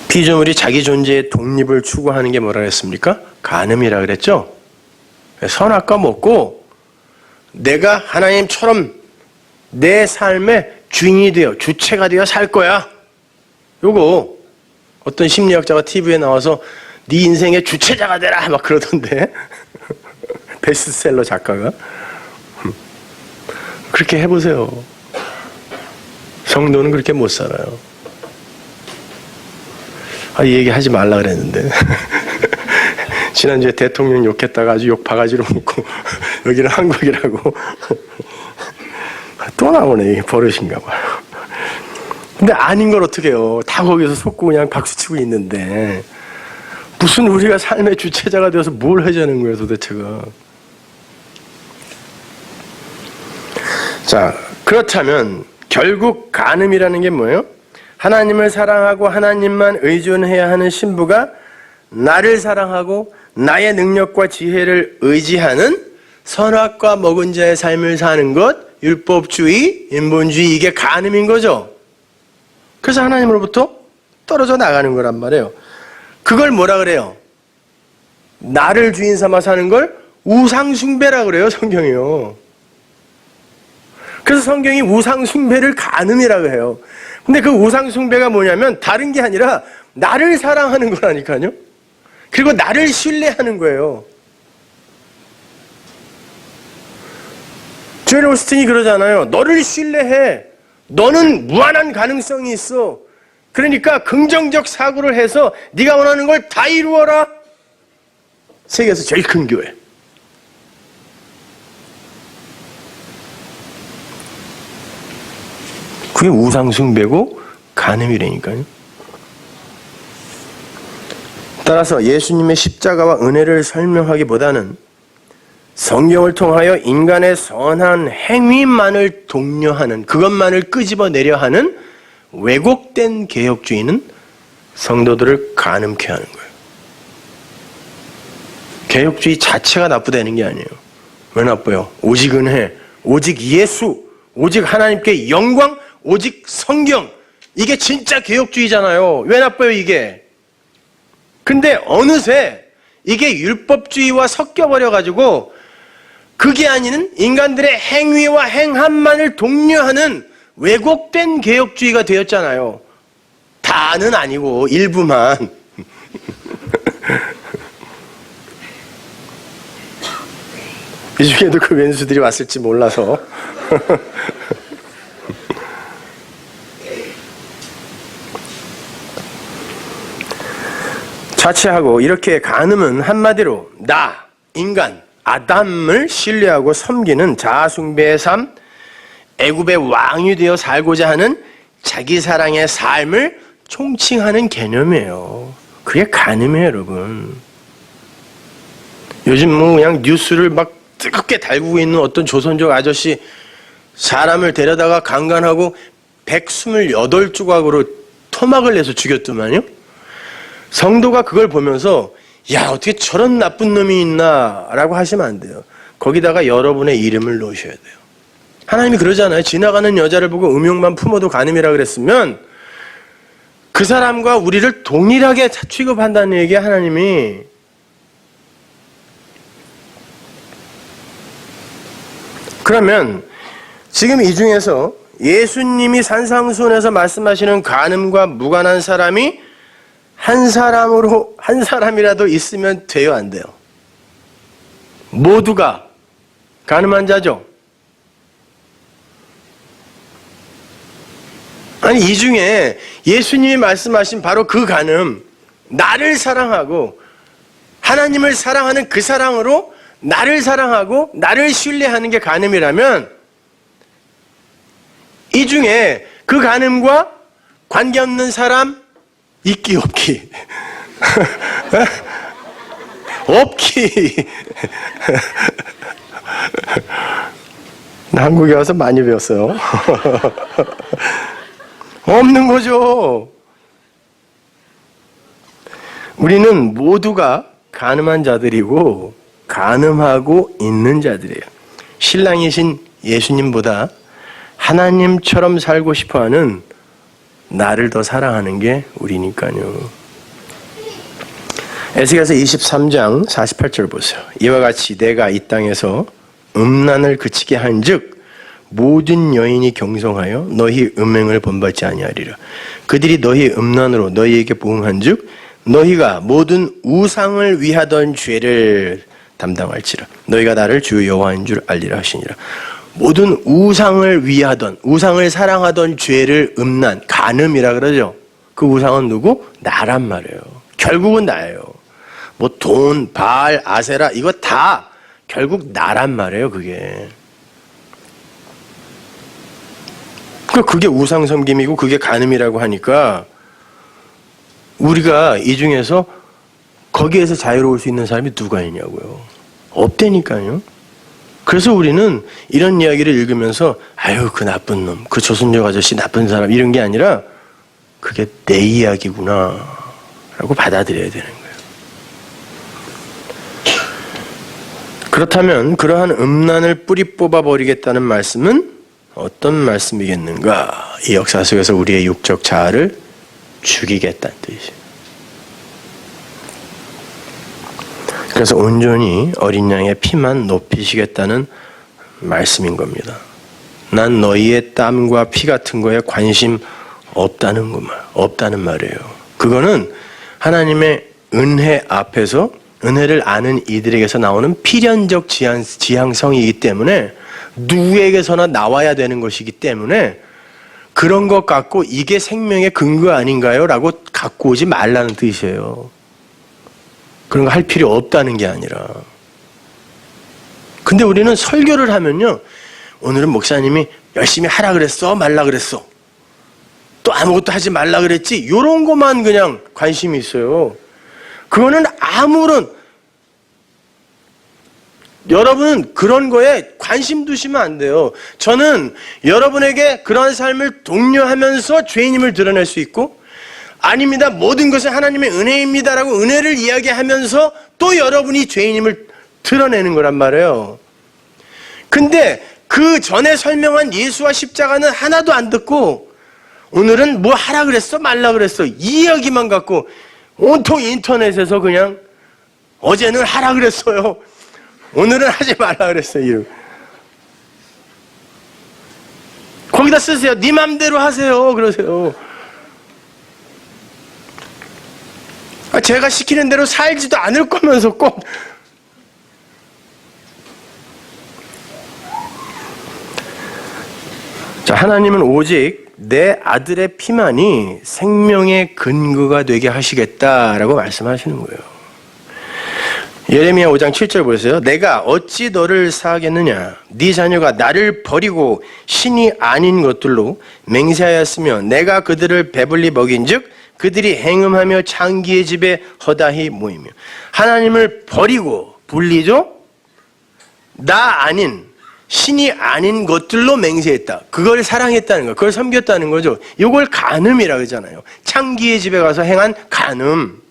피조물이 자기 존재의 독립을 추구하는 게 뭐라 그랬습니까? 간음이라 그랬죠. 선악과 먹고 내가 하나님처럼 내 삶의 주인이 되어 주체가 되어 살 거야. 요거 어떤 심리학자가 TV에 나와서 네 인생의 주체자가 되라 막 그러던데. 베스트셀러 작가가. 그렇게 해보세요. 성도는 그렇게 못 살아요. 이 얘기 하지 말라 그랬는데. 지난주에 대통령 욕했다가 아주 욕 바가지로 먹고 여기는 한국이라고. 또 나오네. 이게 버릇인가 봐요. 근데 아닌 걸 어떻게 해요. 다 거기서 속고 그냥 박수치고 있는데 무슨 우리가 삶의 주체자가 되어서 뭘 하자는 거예요, 도대체가. 자, 그렇다면 결국 간음이라는 게 뭐예요? 하나님을 사랑하고 하나님만 의존해야 하는 신부가 나를 사랑하고 나의 능력과 지혜를 의지하는 선악과 먹은 자의 삶을 사는 것, 율법주의, 인본주의, 이게 간음인 거죠. 그래서 하나님으로부터 떨어져 나가는 거란 말이에요. 그걸 뭐라 그래요? 나를 주인 삼아 사는 걸 우상숭배라 그래요, 성경이요. 그래서 성경이 우상숭배를 간음이라고 해요. 근데 그 우상숭배가 뭐냐면 다른 게 아니라 나를 사랑하는 거라니까요. 그리고 나를 신뢰하는 거예요. 조엘 오스틴이 그러잖아요. 너를 신뢰해. 너는 무한한 가능성이 있어. 그러니까 긍정적 사고를 해서 네가 원하는 걸 다 이루어라. 세계에서 제일 큰 교회. 그게 우상숭배고 간음이라니까요. 따라서 예수님의 십자가와 은혜를 설명하기보다는 성경을 통하여 인간의 선한 행위만을 독려하는, 그것만을 끄집어내려 하는 왜곡된 개혁주의는 성도들을 간음케 하는 거예요. 개혁주의 자체가 나쁘다는 게 아니에요. 왜 나빠요? 오직 은혜, 오직 예수, 오직 하나님께 영광, 오직 성경. 이게 진짜 개혁주의잖아요. 왜 나빠요, 이게? 근데 어느새 이게 율법주의와 섞여버려가지고 그게 아닌 인간들의 행위와 행함만을 독려하는 왜곡된 개혁주의가 되었잖아요. 다는 아니고 일부만. 이 중에도 그 왼수들이 왔을지 몰라서. 자체하고 이렇게 간음은 한마디로 나, 인간, 아담을 신뢰하고 섬기는 자아숭배의 삶, 애굽의 왕이 되어 살고자 하는 자기 사랑의 삶을 총칭하는 개념이에요. 그게 간음이에요, 여러분. 요즘 뭐 그냥 뉴스를 막 뜨겁게 달구고 있는 어떤 조선족 아저씨, 사람을 데려다가 강간하고 128조각으로 토막을 내서 죽였더만요. 성도가 그걸 보면서 야, 어떻게 저런 나쁜 놈이 있나 라고 하시면 안 돼요. 거기다가 여러분의 이름을 넣으셔야 돼요. 하나님이 그러잖아요. 지나가는 여자를 보고 음욕만 품어도 간음이라 그랬으면 그 사람과 우리를 동일하게 취급한다는 얘기야, 하나님이. 그러면 지금 이 중에서 예수님이 산상수훈에서 말씀하시는 간음과 무관한 사람이 한 사람이라도 있으면 돼요, 안 돼요? 모두가 간음한 자죠? 아니, 이 중에 예수님이 말씀하신 바로 그 간음, 나를 사랑하고 하나님을 사랑하는 그 사랑으로 나를 사랑하고 나를 신뢰하는 게 간음이라면 이 중에 그 간음과 관계없는 사람 있기 없기 없기. 나 한국에 와서 많이 배웠어요. 없는 거죠. 우리는 모두가 간음한 자들이고 간음하고 있는 자들이에요. 신랑이신 예수님보다 하나님처럼 살고 싶어하는 나를 더 사랑하는 게 우리니까요. 에스겔서 23장 48절 보세요. 이와 같이 내가 이 땅에서 음란을 그치게 한즉 모든 여인이 경성하여 너희 음행을 본받지 아니하리라. 그들이 너희 음란으로 너희에게 부응한즉 너희가 모든 우상을 위하던 죄를 담당할지라. 너희가 나를 주 여호와인 줄 알리라 하시니라. 모든 우상을 위하던, 우상을 사랑하던 죄를 음란, 간음이라 그러죠. 그 우상은 누구? 나란 말이에요. 결국은 나예요. 뭐 돈, 바알, 아세라 이거 다 결국 나란 말이에요, 그게. 그게 우상 섬김이고 그게 간음이라고 하니까 우리가 이 중에서 거기에서 자유로울 수 있는 사람이 누가 있냐고요. 없다니까요. 그래서 우리는 이런 이야기를 읽으면서 아유 그 나쁜 놈, 그 조선족 아저씨 나쁜 사람 이런 게 아니라 그게 내 이야기구나 라고 받아들여야 되는 거예요. 그렇다면 그러한 음란을 뿌리 뽑아버리겠다는 말씀은 어떤 말씀이겠는가? 이 역사 속에서 우리의 육적 자아를 죽이겠다는 뜻이에요. 그래서 온전히 어린 양의 피만 높이시겠다는 말씀인 겁니다. 난 너희의 땀과 피 같은 거에 관심 없다는 말이에요. 그거는 하나님의 은혜 앞에서 은혜를 아는 이들에게서 나오는 필연적 지향성이기 때문에 누구에게서나 나와야 되는 것이기 때문에 그런 것 갖고 이게 생명의 근거 아닌가요? 라고 갖고 오지 말라는 뜻이에요. 그런 거 할 필요 없다는 게 아니라. 근데 우리는 설교를 하면요, 오늘은 목사님이 열심히 하라 그랬어? 말라 그랬어? 또 아무것도 하지 말라 그랬지? 이런 것만 그냥 관심이 있어요. 그거는 여러분은 그런 거에 관심 두시면 안 돼요. 저는 여러분에게 그러한 삶을 독려하면서 죄인임을 드러낼 수 있고, 아닙니다, 모든 것은 하나님의 은혜입니다라고 은혜를 이야기하면서 또 여러분이 죄인임을 드러내는 거란 말이에요. 근데 그 전에 설명한 예수와 십자가는 하나도 안 듣고 오늘은 뭐 하라 그랬어 말라 그랬어 이 이야기만 갖고 온통 인터넷에서 그냥 어제는 하라 그랬어요, 오늘은 하지 말라 그랬어요. 거기다 쓰세요. 네 맘대로 하세요 그러세요. 제가 시키는 대로 살지도 않을 거면서 꼭. 자, 하나님은 오직 내 아들의 피만이 생명의 근거가 되게 하시겠다라고 말씀하시는 거예요. 예레미야 5장 7절 보세요. 내가 어찌 너를 사하겠느냐? 네 자녀가 나를 버리고 신이 아닌 것들로 맹세하였으며 내가 그들을 배불리 먹인즉 그들이 행음하며 창기의 집에 허다히 모이며. 하나님을 버리고 분리죠? 나 아닌, 신이 아닌 것들로 맹세했다. 그걸 사랑했다는 거, 그걸 섬겼다는 거죠. 이걸 간음이라고 하잖아요. 창기의 집에 가서 행한 간음.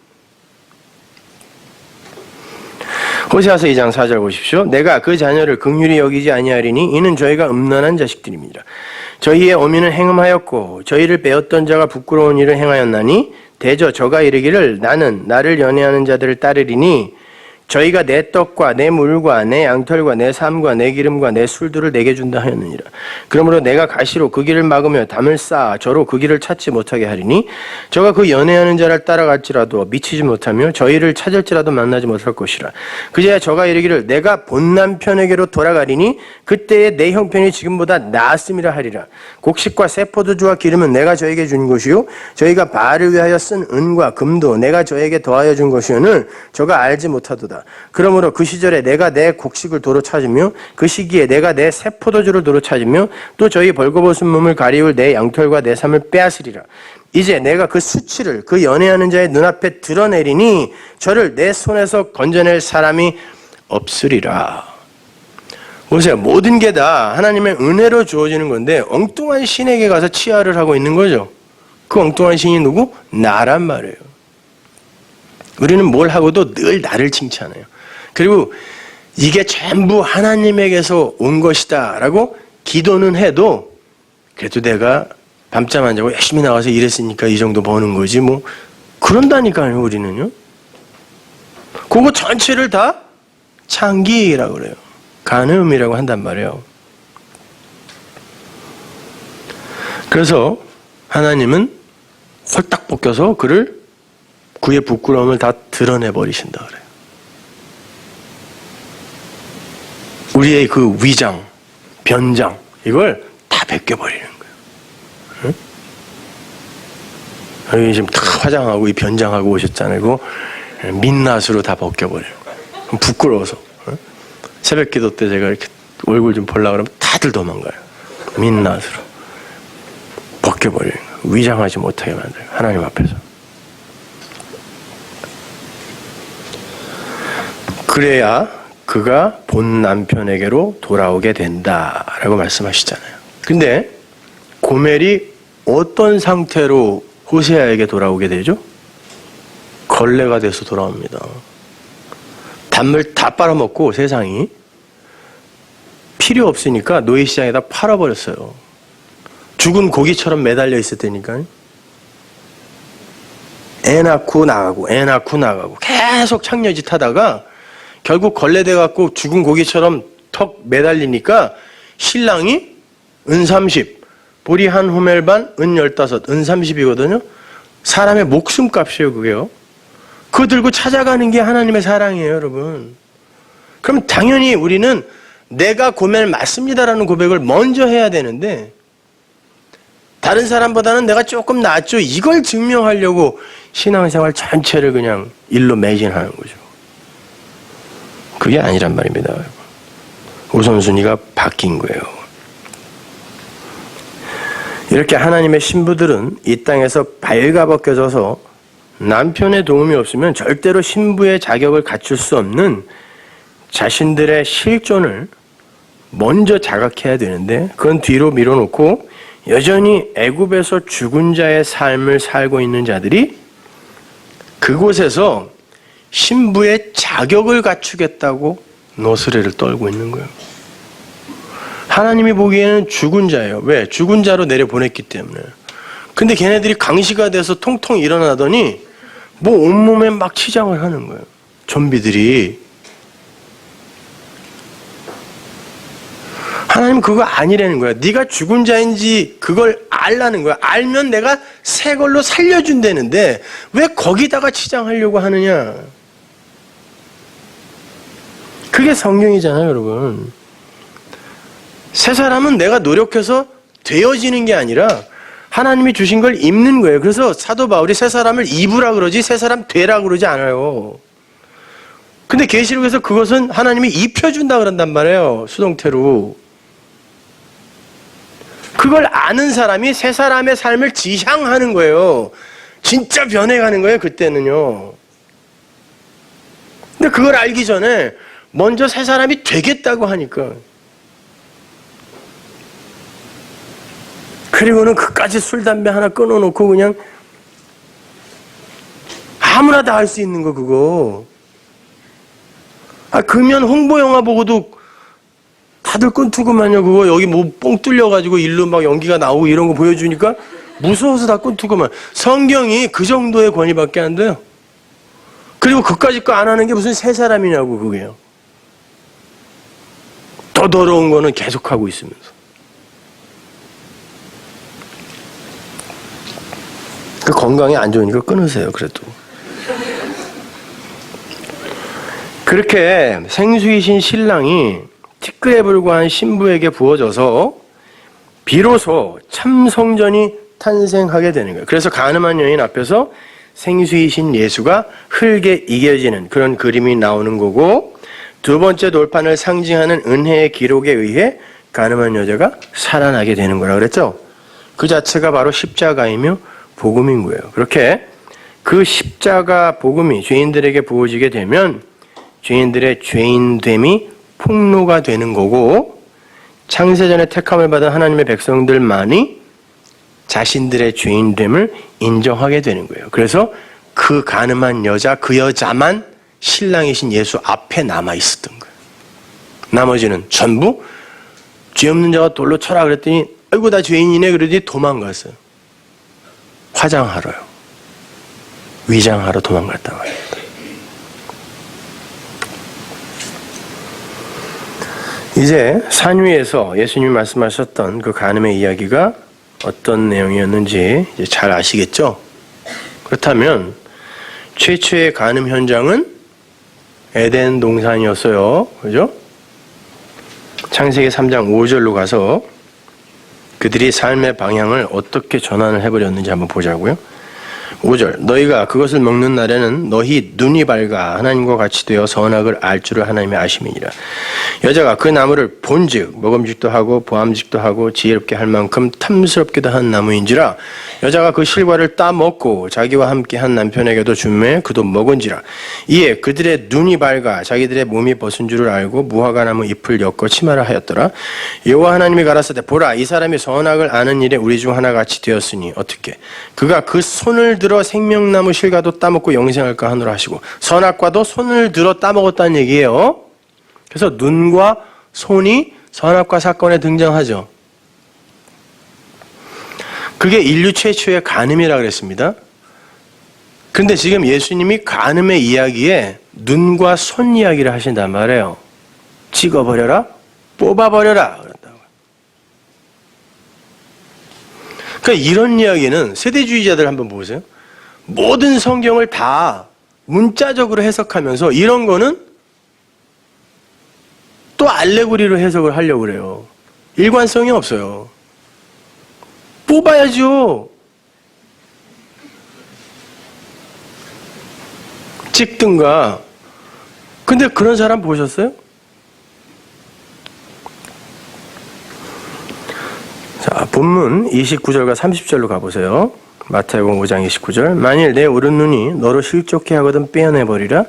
호세아서 2장 4절 보십시오. 내가 그 자녀를 긍휼히 여기지 아니하리니 이는 저희가 음란한 자식들입니다. 저희의 어미는 행음하였고 저희를 빼었던 자가 부끄러운 일을 행하였나니 대저 저가 이르기를 나는 나를 연애하는 자들을 따르리니 저희가 내 떡과 내 물과 내 양털과 내 삶과 내 기름과 내 술들을 내게 준다 하였느니라. 그러므로 내가 가시로 그 길을 막으며 담을 쌓아 저로 그 길을 찾지 못하게 하리니 저가 그 연애하는 자를 따라갈지라도 미치지 못하며 저희를 찾을지라도 만나지 못할 것이라. 그제야 저가 이르기를 내가 본 남편에게로 돌아가리니 그때에 내 형편이 지금보다 나았음이라 하리라. 곡식과 새 포도주와 기름은 내가 저에게 준 것이요 저희가 바알을 위하여 쓴 은과 금도 내가 저에게 더하여 준 것이오늘 저가 알지 못하도다. 그러므로 그 시절에 내가 내 곡식을 도로 찾으며 그 시기에 내가 내 새 포도주를 도로 찾으며 또 저희 벌거벗은 몸을 가리울 내 양털과 내 삶을 빼앗으리라. 이제 내가 그 수치를 그 연애하는 자의 눈앞에 드러내리니 저를 내 손에서 건져낼 사람이 없으리라. 보세요. 모든 게 다 하나님의 은혜로 주어지는 건데 엉뚱한 신에게 가서 치하를 하고 있는 거죠. 그 엉뚱한 신이 누구? 나란 말이에요. 우리는 뭘 하고도 늘 나를 칭찬해요. 그리고 이게 전부 하나님에게서 온 것이다 라고 기도는 해도 그래도 내가 밤잠 안 자고 열심히 나와서 일했으니까 이 정도 버는 거지 뭐 그런다니까요. 우리는요. 그거 전체를 다 창기라고 그래요. 간음이라고 한단 말이에요. 그래서 하나님은 홀딱 벗겨서 그를 그의 부끄러움을 다 드러내버리신다 그래요. 우리의 그 위장, 변장 이걸 다 벗겨버리는 거예요. 응? 여기 지금 다 화장하고 이 변장하고 오셨잖아요. 이거 민낯으로 다 벗겨버려요. 부끄러워서. 응? 새벽기도 때 제가 이렇게 얼굴 좀 보려고 그러면 다들 도망가요. 민낯으로 벗겨버리는 거예요. 위장하지 못하게 만들어요. 하나님 앞에서. 그래야 그가 본 남편에게로 돌아오게 된다라고 말씀하시잖아요. 근데 고멜이 어떤 상태로 호세아에게 돌아오게 되죠? 걸레가 돼서 돌아옵니다. 단물 다 빨아먹고 세상이 필요 없으니까 노예시장에다 팔아버렸어요. 죽은 고기처럼 매달려 있었다니까요. 애 낳고 나가고 애 낳고 나가고 계속 창녀짓 하다가 결국 걸레돼갖고 죽은 고기처럼 턱 매달리니까 신랑이 은 30, 보리 한 호멜 반, 은 15, 은 30이거든요. 사람의 목숨값이에요, 그게요. 그거 들고 찾아가는 게 하나님의 사랑이에요, 여러분. 그럼 당연히 우리는 내가 고멜 맞습니다라는 고백을 먼저 해야 되는데 다른 사람보다는 내가 조금 낫죠. 이걸 증명하려고 신앙생활 전체를 그냥 일로 매진하는 거죠. 그게 아니란 말입니다. 우선순위가 바뀐 거예요. 이렇게 하나님의 신부들은 이 땅에서 발가벗겨져서 남편의 도움이 없으면 절대로 신부의 자격을 갖출 수 없는 자신들의 실존을 먼저 자각해야 되는데 그건 뒤로 밀어놓고 여전히 애굽에서 죽은 자의 삶을 살고 있는 자들이 그곳에서 신부의 자격을 갖추겠다고 노스레를 떨고 있는 거예요. 하나님이 보기에는 죽은 자예요. 왜? 죽은 자로 내려보냈기 때문에. 근데 걔네들이 강시가 돼서 통통 일어나더니 뭐 온몸에 막 치장을 하는 거예요. 좀비들이. 하나님 그거 아니라는 거야. 네가 죽은 자인지 그걸 알라는 거야. 알면 내가 새 걸로 살려준다는데 왜 거기다가 치장하려고 하느냐. 그게 성경이잖아요, 여러분. 새 사람은 내가 노력해서 되어지는 게 아니라 하나님이 주신 걸 입는 거예요. 그래서 사도 바울이 새 사람을 입으라 그러지 새 사람 되라 그러지 않아요. 근데 계시록에서 그것은 하나님이 입혀준다 그런단 말이에요. 수동태로. 그걸 아는 사람이 새 사람의 삶을 지향하는 거예요. 진짜 변해가는 거예요, 그때는요. 근데 그걸 알기 전에 먼저 새 사람이 되겠다고 하니까. 그리고는 그까지 술, 담배 하나 끊어놓고 그냥 아무나 다 할 수 있는 거, 그거. 금연 홍보 영화 보고도 다들 끈투구만요. 그거 여기 뭐 뽕 뚫려가지고 일로 막 연기가 나오고 이런 거 보여주니까 무서워서 다 끈투구만. 성경이 그 정도의 권위밖에 안 돼요. 그리고 그까짓 거 안 하는 게 무슨 새 사람이냐고, 그게요. 더 더러운 거는 계속하고 있으면서. 그 건강에 안 좋으니까 끊으세요, 그래도. 그렇게 생수이신 신랑이 티끌에 불과한 신부에게 부어져서 비로소 참 성전이 탄생하게 되는 거예요. 그래서 가늠한 여인 앞에서 생수이신 예수가 흙에 이겨지는 그런 그림이 나오는 거고, 두 번째 돌판을 상징하는 은혜의 기록에 의해 가늠한 여자가 살아나게 되는 거라 그랬죠. 그 자체가 바로 십자가이며 복음인 거예요. 그렇게 그 십자가 복음이 죄인들에게 부어지게 되면 죄인들의 죄인됨이 폭로가 되는 거고, 창세전에 택함을 받은 하나님의 백성들만이 자신들의 죄인됨을 인정하게 되는 거예요. 그래서 그 가늠한 여자, 그 여자만 신랑이신 예수 앞에 남아 있었던 거예요. 나머지는 전부 죄 없는 자가 돌로 쳐라 그랬더니 아이고 나 죄인이네 그러더니 도망갔어요. 화장하러요. 위장하러 도망갔단 말입니다. 이제 산 위에서 예수님이 말씀하셨던 그 간음의 이야기가 어떤 내용이었는지 이제 잘 아시겠죠? 그렇다면 최초의 간음 현장은 에덴 동산이었어요. 그죠? 창세기 3장 5절로 가서 그들이 삶의 방향을 어떻게 전환을 해버렸는지 한번 보자고요. 5절 너희가 그것을 먹는 날에는 너희 눈이 밝아 하나님과 같이 되어 선악을 알 줄을 하나님이 아심이니라. 여자가 그 나무를 본즉 먹음직도 하고 보암직도 하고 지혜롭게 할 만큼 탐스럽기도 한 나무인지라. 여자가 그 실과를 따먹고 자기와 함께 한 남편에게도 주매 그도 먹은지라. 이에 그들의 눈이 밝아 자기들의 몸이 벗은 줄을 알고 무화과 나무 잎을 엮어 치마를 하였더라. 여호와 하나님이 가라사대 보라 이 사람이 선악을 아는 일에 우리 중 하나같이 되었으니 어떻게 그가 그 손을 들어 생명나무 실과도 따먹고 영생할까 하노라 하시고. 선악과도 손을 들어 따먹었다는 얘기예요. 그래서 눈과 손이 선악과 사건에 등장하죠. 그게 인류 최초의 간음이라고 그랬습니다. 그런데 지금 예수님이 간음의 이야기에 눈과 손 이야기를 하신단 말이에요. 찍어버려라, 뽑아버려라. 그러니까 이런 이야기는 세대주의자들 한번 보세요. 모든 성경을 다 문자적으로 해석하면서 이런 거는 또 알레고리로 해석을 하려고 그래요. 일관성이 없어요. 뽑아야죠. 찍든가. 근데 그런 사람 보셨어요? 자, 본문 29절과 30절로 가보세요. 마태복음 5장 29절 만일 내 오른눈이 너로 실족해 하거든 빼어내버리라.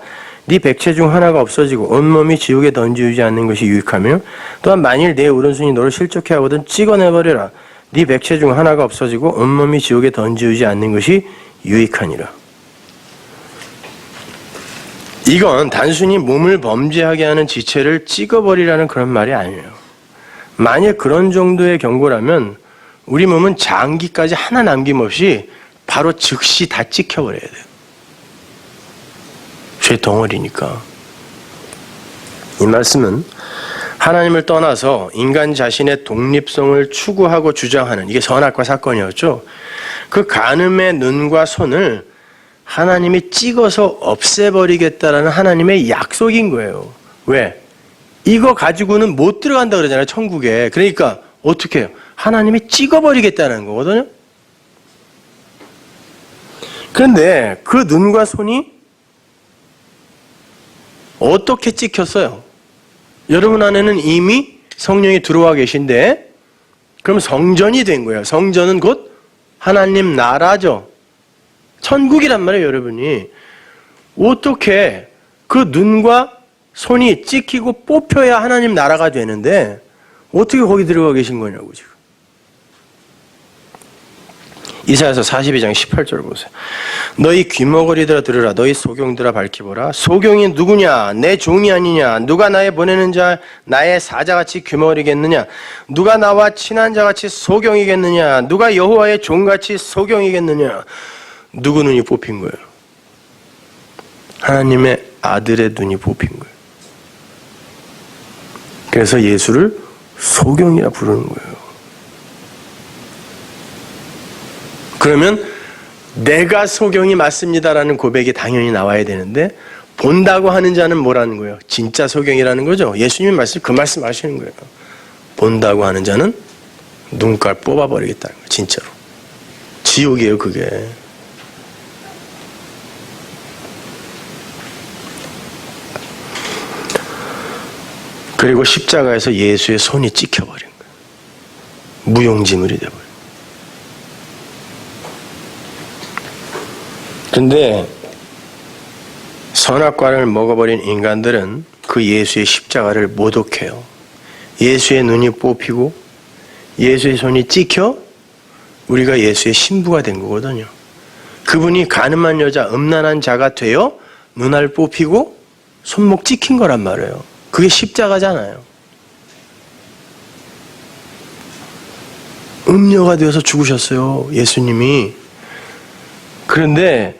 네 백체 중 하나가 없어지고 온몸이 지옥에 던지지 않는 것이 유익하며 또한 만일 내 오른손이 너로 실족해 하거든 찍어내버려라. 네 백체 중 하나가 없어지고 온몸이 지옥에 던지지 않는 것이 유익하니라. 이건 단순히 몸을 범죄하게 하는 지체를 찍어버리라는 그런 말이 아니에요. 만약 그런 정도의 경고라면 우리 몸은 장기까지 하나 남김없이 바로 즉시 다 찍혀버려야 돼요. 죄 덩어리니까. 이 말씀은 하나님을 떠나서 인간 자신의 독립성을 추구하고 주장하는 이게 선악과 사건이었죠. 그 간음의 눈과 손을 하나님이 찍어서 없애버리겠다라는 하나님의 약속인 거예요. 왜? 이거 가지고는 못 들어간다 그러잖아요, 천국에. 그러니까 어떻게 해요? 하나님이 찍어버리겠다는 거거든요. 그런데 그 눈과 손이 어떻게 찍혔어요? 여러분 안에는 이미 성령이 들어와 계신데 그럼 성전이 된 거예요. 성전은 곧 하나님 나라죠. 천국이란 말이에요, 여러분이. 어떻게 그 눈과 손이 찍히고 뽑혀야 하나님 나라가 되는데 어떻게 거기 들어가 계신 거냐고 지금. 이사야서 42장 18절 보세요. 너희 귀머거리들아 들으라. 너희 소경들아 밝히보라. 소경이 누구냐? 내 종이 아니냐? 누가 나의 보내는 자 나의 사자같이 귀머거리겠느냐? 누가 나와 친한 자같이 소경이겠느냐? 누가 여호와의 종같이 소경이겠느냐? 누구 눈이 뽑힌 거예요? 하나님의 아들의 눈이 뽑힌 거예요. 그래서 예수를 소경이라 부르는 거예요. 그러면 내가 소경이 맞습니다라는 고백이 당연히 나와야 되는데 본다고 하는 자는 뭐라는 거예요? 진짜 소경이라는 거죠. 예수님의 말씀 그 말씀 하시는 거예요. 본다고 하는 자는 눈깔 뽑아버리겠다는 거예요. 진짜로. 지옥이에요 그게. 그리고 십자가에서 예수의 손이 찍혀버린 거예요. 무용지물이 되어버린. 근데 선악과를 먹어버린 인간들은 그 예수의 십자가를 모독해요. 예수의 눈이 뽑히고 예수의 손이 찍혀 우리가 예수의 신부가 된 거거든요. 그분이 간음한 여자, 음란한 자가 되어 눈알 뽑히고 손목 찍힌 거란 말이에요. 그게 십자가잖아요. 음녀가 되어서 죽으셨어요, 예수님이. 그런데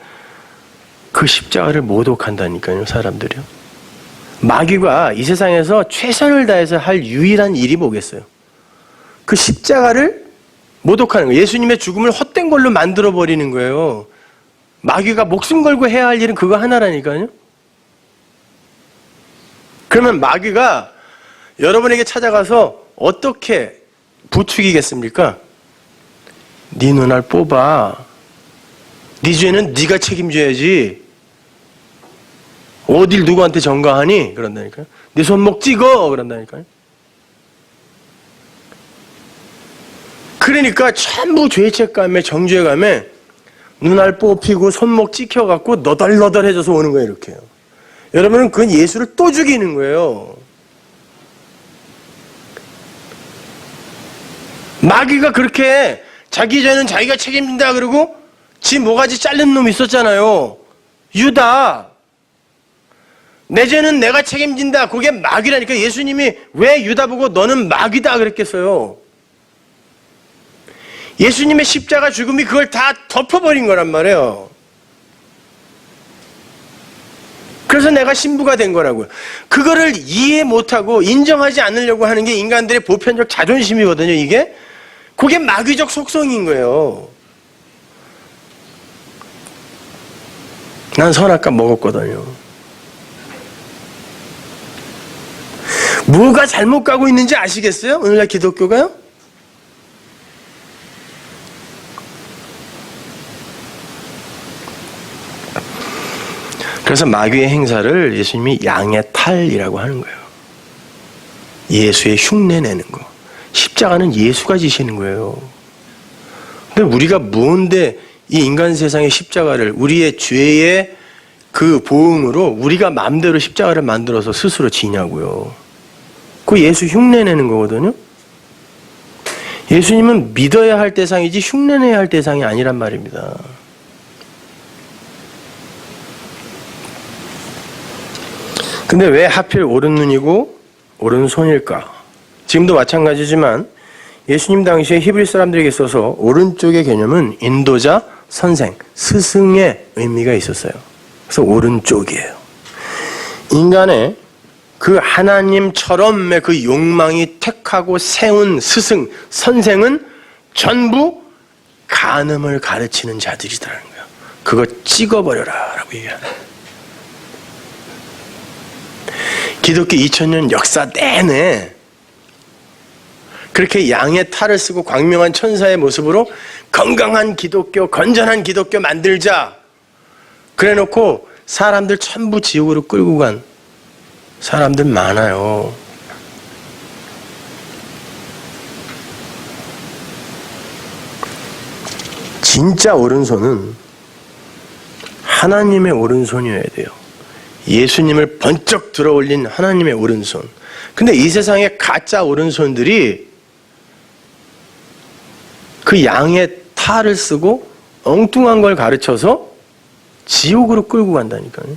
그 십자가를 모독한다니까요, 사람들이요. 마귀가 이 세상에서 최선을 다해서 할 유일한 일이 뭐겠어요? 그 십자가를 모독하는 거예요. 예수님의 죽음을 헛된 걸로 만들어버리는 거예요. 마귀가 목숨 걸고 해야 할 일은 그거 하나라니까요. 그러면 마귀가 여러분에게 찾아가서 어떻게 부추기겠습니까? 네 눈알 뽑아. 네 죄는 네가 책임져야지. 어딜 누구한테 전가하니? 그런다니까요. 네 손목 찍어! 그런다니까요. 그러니까 전부 죄책감에 정죄감에 눈알 뽑히고 손목 찍혀갖고 너덜너덜해져서 오는 거예요. 이렇게요. 여러분은 그건 예수를 또 죽이는 거예요. 마귀가 그렇게 자기 죄는 자기가 책임진다 그러고 지 모가지 자른 놈 있었잖아요. 유다. 내 죄는 내가 책임진다. 그게 마귀라니까. 예수님이 왜 유다 보고 너는 마귀다 그랬겠어요. 예수님의 십자가 죽음이 그걸 다 덮어버린 거란 말이에요. 그래서 내가 신부가 된 거라고요. 그거를 이해 못하고 인정하지 않으려고 하는 게 인간들의 보편적 자존심이거든요. 이게 그게 마귀적 속성인 거예요. 난 선악과 먹었거든요. 뭐가 잘못 가고 있는지 아시겠어요? 오늘날 기독교가요? 그래서 마귀의 행사를 예수님이 양의 탈이라고 하는 거예요. 예수의 흉내 내는 거. 십자가는 예수가 지시는 거예요. 근데 우리가 뭔데 이 인간 세상의 십자가를 우리의 죄의 그 보응으로 우리가 마음대로 십자가를 만들어서 스스로 지냐고요. 그 예수 흉내 내는 거거든요. 예수님은 믿어야 할 대상이지 흉내 내야 할 대상이 아니란 말입니다. 근데 왜 하필 오른눈이고 오른손일까? 지금도 마찬가지지만 예수님 당시에 히브리 사람들에게 있어서 오른쪽의 개념은 인도자, 선생, 스승의 의미가 있었어요. 그래서 오른쪽이에요. 인간의 그 하나님처럼의 그 욕망이 택하고 세운 스승, 선생은 전부 간음을 가르치는 자들이더라는 거예요. 그거 찍어버려라 라고 얘기하는. 기독교 2000년 역사 내내 그렇게 양의 탈을 쓰고 광명한 천사의 모습으로 건강한 기독교, 건전한 기독교 만들자 그래놓고 사람들 전부 지옥으로 끌고 간 사람들 많아요. 진짜 오른손은 하나님의 오른손이어야 돼요. 예수님을 번쩍 들어올린 하나님의 오른손. 근데 이 세상의 가짜 오른손들이 그 양의 탈을 쓰고 엉뚱한 걸 가르쳐서 지옥으로 끌고 간다니까요.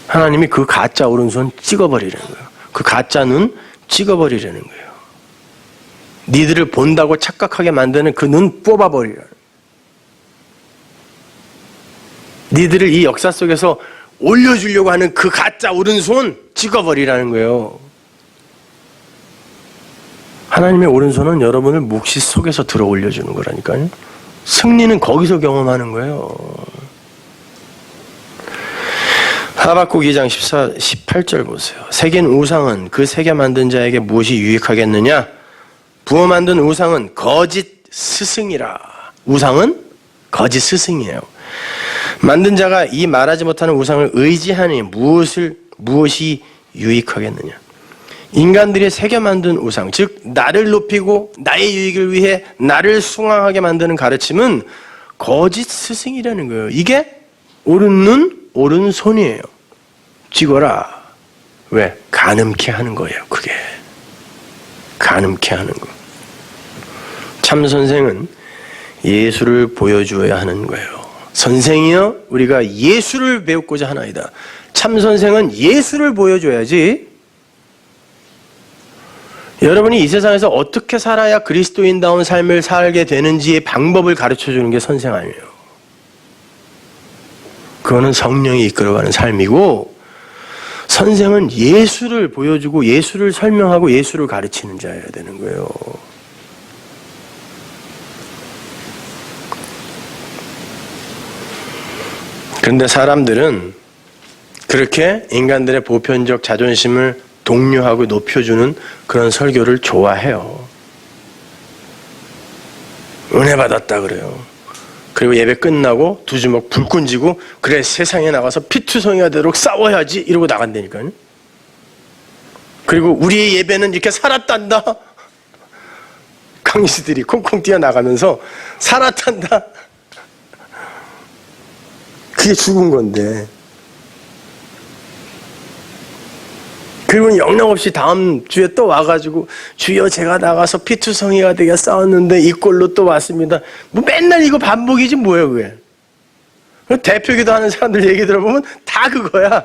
하나님이 그 가짜 오른손 찍어버리라는 거예요. 그 가짜 눈 찍어버리라는 거예요. 니들을 본다고 착각하게 만드는 그 눈 뽑아버리라는 거예요. 니들을 이 역사 속에서 올려주려고 하는 그 가짜 오른손 찍어버리라는 거예요. 하나님의 오른손은 여러분을 묵시 속에서 들어 올려주는 거라니까요. 승리는 거기서 경험하는 거예요. 하박국 2장 18절 보세요. 새긴 우상은 그 새겨 만든 자에게 무엇이 유익하겠느냐? 부어 만든 우상은 거짓 스승이라. 우상은 거짓 스승이에요. 만든 자가 이 말하지 못하는 우상을 의지하니 무엇이 유익하겠느냐? 인간들이 새겨 만든 우상, 즉 나를 높이고 나의 유익을 위해 나를 숭앙하게 만드는 가르침은 거짓 스승이라는 거예요. 이게 옳은 눈, 옳은 손이에요. 찍어라. 왜? 간음케 하는 거예요. 그게 간음케 하는 거. 참 선생은 예수를 보여주어야 하는 거예요. 선생이여 우리가 예수를 배우고자 하나이다. 참 선생은 예수를 보여줘야지. 여러분이 이 세상에서 어떻게 살아야 그리스도인다운 삶을 살게 되는지의 방법을 가르쳐주는 게 선생 아니에요. 그거는 성령이 이끌어가는 삶이고, 선생은 예수를 보여주고 예수를 설명하고 예수를 가르치는 자여야 되는 거예요. 그런데 사람들은 그렇게 인간들의 보편적 자존심을 독려하고 높여주는 그런 설교를 좋아해요. 은혜 받았다 그래요. 그리고 예배 끝나고 두 주먹 불끈 쥐고 그래 세상에 나가서 피투성이가 되도록 싸워야지 이러고 나간다니까요. 그리고 우리의 예배는 이렇게 살았단다. 강의수들이 콩콩 뛰어나가면서 살았단다. 그게 죽은 건데. 그리고 영락없이 다음 주에 또 와가지고 주여 제가 나가서 피투성이가 되게 싸웠는데 이 꼴로 또 왔습니다. 뭐 맨날 이거 반복이지 뭐예요 그게. 대표기도 하는 사람들 얘기 들어보면 다 그거야.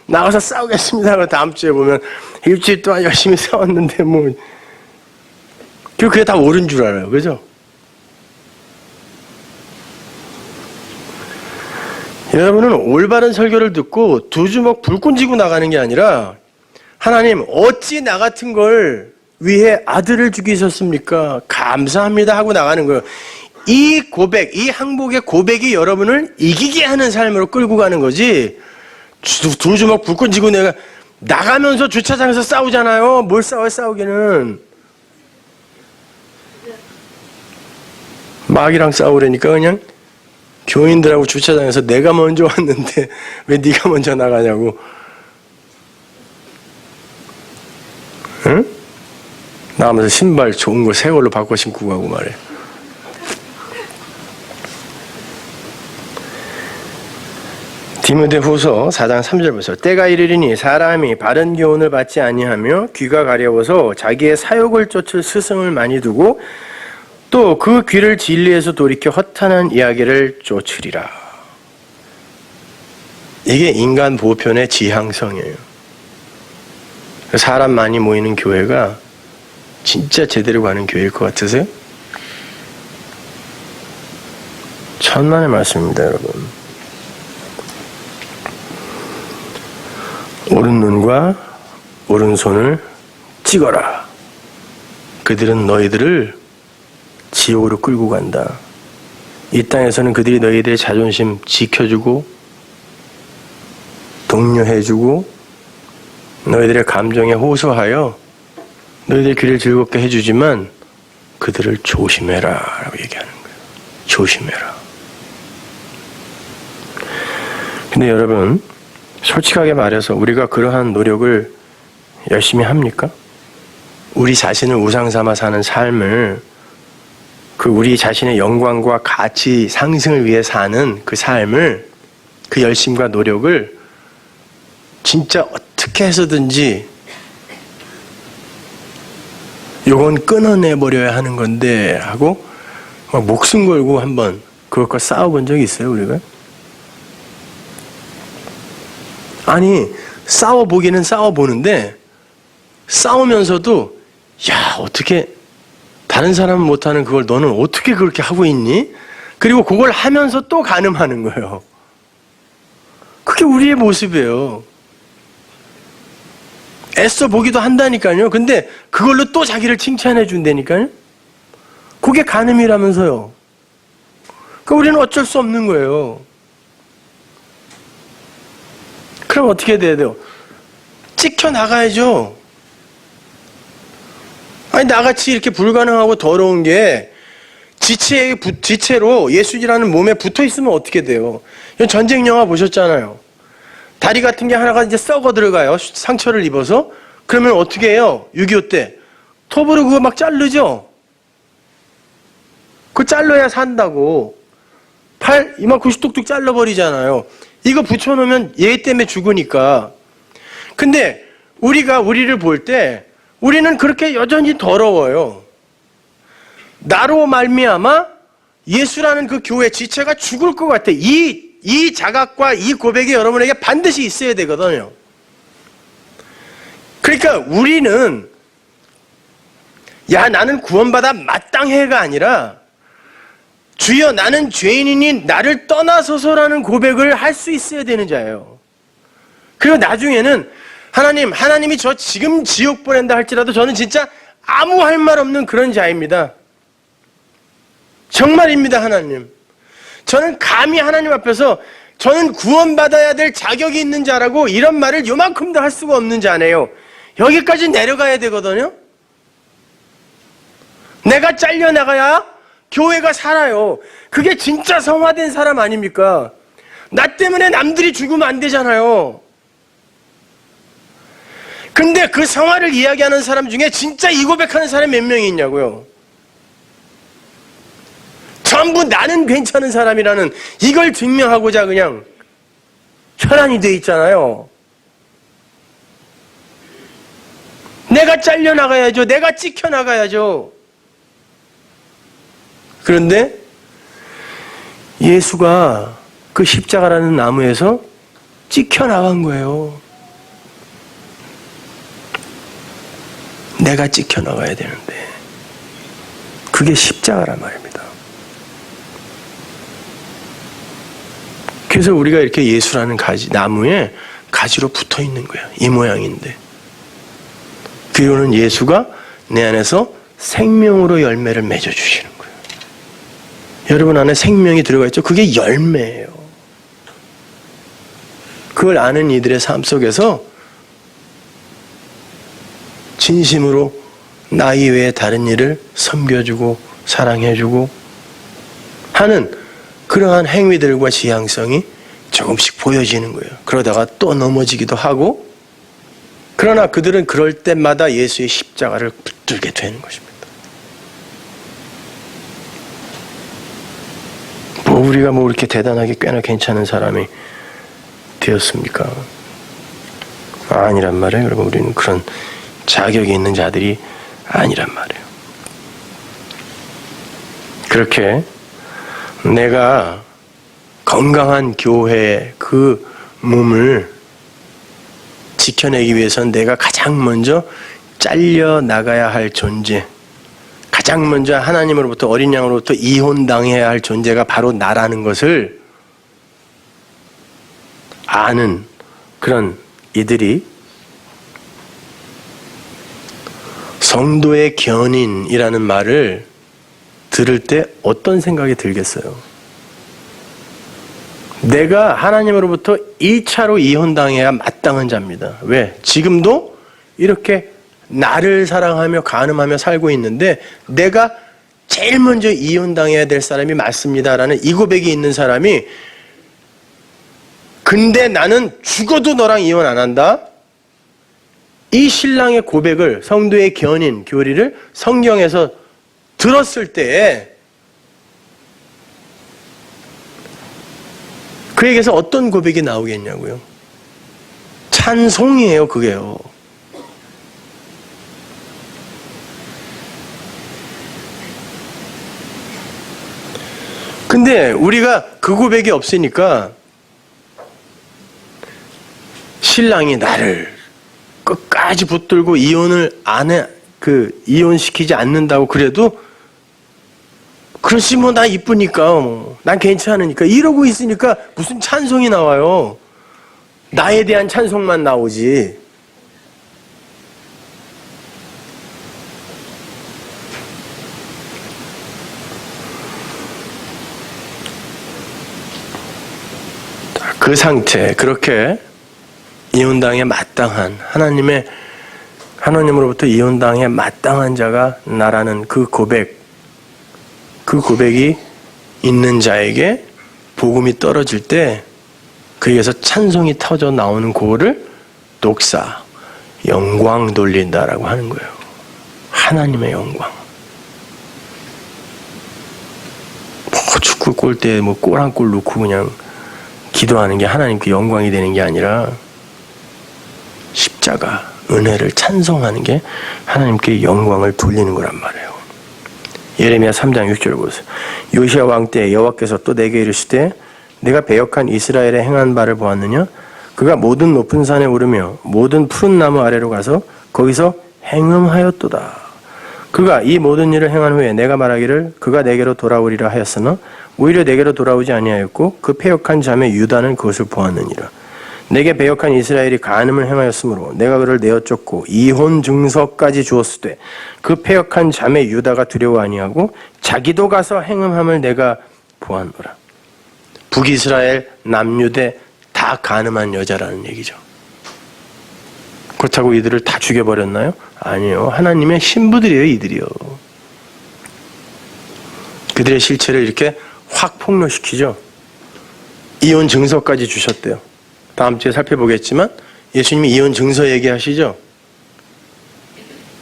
나가서 싸우겠습니다 하고 다음 주에 보면 일주일 동안 열심히 싸웠는데 뭐. 그리고 그게 다 옳은 줄 알아요. 그죠? 여러분은 올바른 설교를 듣고 두 주먹 불끈 쥐고 나가는 게 아니라 하나님 어찌 나 같은 걸 위해 아들을 죽이셨습니까? 감사합니다 하고 나가는 거예요. 이 고백, 이 항복의 고백이 여러분을 이기게 하는 삶으로 끌고 가는 거지. 두 주먹 불끈 쥐고 내가 나가면서 주차장에서 싸우잖아요. 뭘 싸워요 싸우기는. 마귀랑 싸우려니까 그냥 교인들하고 주차장에서 내가 먼저 왔는데 왜 네가 먼저 나가냐고. 응? 나가면서 신발 좋은 거 새 걸로 바꿔 신고 가고 말해. 디모데후서 4장 3절 보세요. 때가 이르리니 사람이 바른 교훈을 받지 아니하며 귀가 가려워서 자기의 사욕을 쫓을 스승을 많이 두고 또 그 귀를 진리에서 돌이켜 허탄한 이야기를 쫓으리라. 이게 인간 보편의 지향성이에요. 사람 많이 모이는 교회가 진짜 제대로 가는 교회일 것 같으세요? 천만의 말씀입니다, 여러분. 오른눈과 오른손을 찍어라. 그들은 너희들을 지옥으로 끌고 간다. 이 땅에서는 그들이 너희들의 자존심 지켜주고 독려해주고 너희들의 감정에 호소하여 너희들의 귀를 즐겁게 해주지만 그들을 조심해라 라고 얘기하는 거예요. 조심해라. 근데 여러분 솔직하게 말해서 우리가 그러한 노력을 열심히 합니까? 우리 자신을 우상 삼아 사는 삶을 그 우리 자신의 영광과 가치 상승을 위해 사는 그 삶을 그 열심과 노력을 진짜 어떻게 해서든지 요건 끊어내버려야 하는 건데 하고 막 목숨 걸고 한번 그것과 싸워본 적이 있어요 우리가? 아니 싸워보기는 싸워보는데 싸우면서도 야 어떻게 다른 사람은 못하는 그걸 너는 어떻게 그렇게 하고 있니? 그리고 그걸 하면서 또 간음하는 거예요. 그게 우리의 모습이에요. 애써 보기도 한다니까요. 근데 그걸로 또 자기를 칭찬해 준다니까요. 그게 간음이라면서요. 그러니까 우리는 어쩔 수 없는 거예요. 그럼 어떻게 돼야 돼요? 찍혀 나가야죠. 아니 나같이 이렇게 불가능하고 더러운 게 지체로 예수님이라는 몸에 붙어 있으면 어떻게 돼요? 전쟁 영화 보셨잖아요. 다리 같은 게 하나가 이제 썩어 들어가요. 상처를 입어서. 그러면 어떻게 해요? 6.25 때 톱으로 그거 막 자르죠. 그거 잘라야 산다고. 팔 이만큼씩 뚝뚝 잘라버리잖아요. 이거 붙여놓으면 얘 때문에 죽으니까. 근데 우리가 우리를 볼 때 우리는 그렇게 여전히 더러워요. 나로 말미암아 예수라는 그 교회 지체가 죽을 것 같아. 이 자각과 이 고백이 여러분에게 반드시 있어야 되거든요. 그러니까 우리는 야 나는 구원받아 마땅해가 아니라 주여 나는 죄인이니 나를 떠나소서라는 고백을 할 수 있어야 되는 자예요. 그리고 나중에는 하나님이 저 지금 지옥 보낸다 할지라도 저는 진짜 아무 할 말 없는 그런 자입니다. 정말입니다, 하나님. 저는 감히 하나님 앞에서 저는 구원받아야 될 자격이 있는 자라고 이런 말을 요만큼도 할 수가 없는 자네요. 여기까지 내려가야 되거든요. 내가 잘려나가야 교회가 살아요. 그게 진짜 성화된 사람 아닙니까? 나 때문에 남들이 죽으면 안 되잖아요. 근데 그 성화를 이야기하는 사람 중에 진짜 이 고백하는 사람이 몇 명이 있냐고요. 전부 나는 괜찮은 사람이라는 이걸 증명하고자 그냥 혈안이 돼 있잖아요. 내가 잘려나가야죠. 내가 찍혀나가야죠. 그런데 예수가 그 십자가라는 나무에서 찍혀나간 거예요. 내가 찍혀나가야 되는데 그게 십자가란 말입니다. 그래서 우리가 이렇게 예수라는 나무에 가지로 붙어 있는 거야. 이 모양인데. 그리고는 예수가 내 안에서 생명으로 열매를 맺어주시는 거예요. 여러분 안에 생명이 들어가 있죠? 그게 열매예요. 그걸 아는 이들의 삶 속에서 진심으로 나 이외에 다른 일을 섬겨주고 사랑해주고 하는 그러한 행위들과 지향성이 조금씩 보여지는 거예요. 그러다가 또 넘어지기도 하고, 그러나 그들은 그럴 때마다 예수의 십자가를 붙들게 되는 것입니다. 우리가 이렇게 대단하게 꽤나 괜찮은 사람이 되었습니까? 아니란 말이에요. 여러분, 우리는 그런 자격이 있는 자들이 아니란 말이에요. 그렇게 내가 건강한 교회의 그 몸을 지켜내기 위해서는 내가 가장 먼저 잘려 나가야 할 존재, 가장 먼저 하나님으로부터 어린 양으로부터 이혼당해야 할 존재가 바로 나라는 것을 아는 그런 이들이 성도의 견인이라는 말을 들을 때 어떤 생각이 들겠어요? 내가 하나님으로부터 1차로 이혼당해야 마땅한 자입니다. 왜? 지금도 이렇게 나를 사랑하며 간음하며 살고 있는데 내가 제일 먼저 이혼당해야 될 사람이 맞습니다라는 이 고백이 있는 사람이, 근데 나는 죽어도 너랑 이혼 안 한다? 이 신랑의 고백을, 성도의 견인, 교리를 성경에서 들었을 때에 그에게서 어떤 고백이 나오겠냐고요? 찬송이에요, 그게요. 근데 우리가 그 고백이 없으니까 신랑이 나를 끝까지 붙들고 이혼을 이혼시키지 않는다고 그래도, 그렇지 나 이쁘니까 난 괜찮으니까 이러고 있으니까 무슨 찬송이 나와요. 나에 대한 찬송만 나오지. 그 상태, 그렇게 이혼당에 마땅한, 하나님으로부터 이혼당에 마땅한 자가 나라는 그 고백이 있는 자에게 복음이 떨어질 때 그에게서 찬송이 터져 나오는 그거를 독사, 영광 돌린다라고 하는 거예요. 하나님의 영광. 축구 골대에 골 한 골 넣고 그냥 기도하는 게 하나님께 영광이 되는 게 아니라 십자가, 은혜를 찬송하는 게 하나님께 영광을 돌리는 거란 말이에요. 예레미야 3장 6절 보세요. 요시야 왕 때 여호와께서 또 내게 이르시되 내가 배역한 이스라엘에 행한 바를 보았느냐? 그가 모든 높은 산에 오르며 모든 푸른 나무 아래로 가서 거기서 행음하였도다. 그가 이 모든 일을 행한 후에 내가 말하기를 그가 내게로 돌아오리라 하였으나 오히려 내게로 돌아오지 아니하였고 그 패역한 자매 유다는 그것을 보았느니라. 내게 배역한 이스라엘이 간음을 행하였으므로 내가 그를 내어 쫓고 이혼 증서까지 주었으되 그 패역한 자매 유다가 두려워 아니하고 자기도 가서 행음함을 내가 보았노라. 북이스라엘, 남유대 다 간음한 여자라는 얘기죠. 그렇다고 이들을 다 죽여버렸나요? 아니요. 하나님의 신부들이에요, 이들이요. 그들의 실체를 이렇게 확 폭로시키죠. 이혼 증서까지 주셨대요. 다음 주에 살펴보겠지만 예수님이 이혼 증서 얘기하시죠.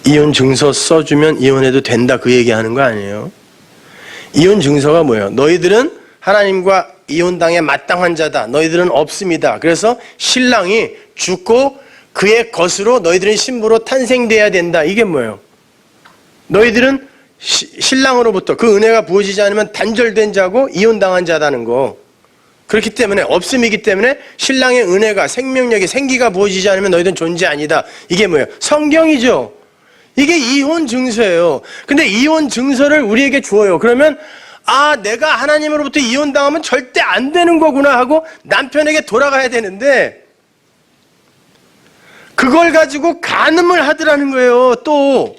이혼 증서 써주면 이혼해도 된다 그 얘기하는 거 아니에요. 이혼 증서가 뭐예요? 너희들은 하나님과 이혼당에 마땅한 자다. 너희들은 없습니다. 그래서 신랑이 죽고 그의 것으로 너희들은 신부로 탄생돼야 된다. 이게 뭐예요? 너희들은 신랑으로부터 그 은혜가 부어지지 않으면 단절된 자고 이혼당한 자다는 거. 그렇기 때문에 없음이기 때문에 신랑의 은혜가 생명력이 생기가 부어지지 않으면 너희들은 존재 아니다. 이게 뭐예요? 성경이죠. 이게 이혼 증서예요. 근데 이혼 증서를 우리에게 주어요. 그러면 내가 하나님으로부터 이혼당하면 절대 안 되는 거구나 하고 남편에게 돌아가야 되는데 그걸 가지고 간음을 하더라는 거예요. 또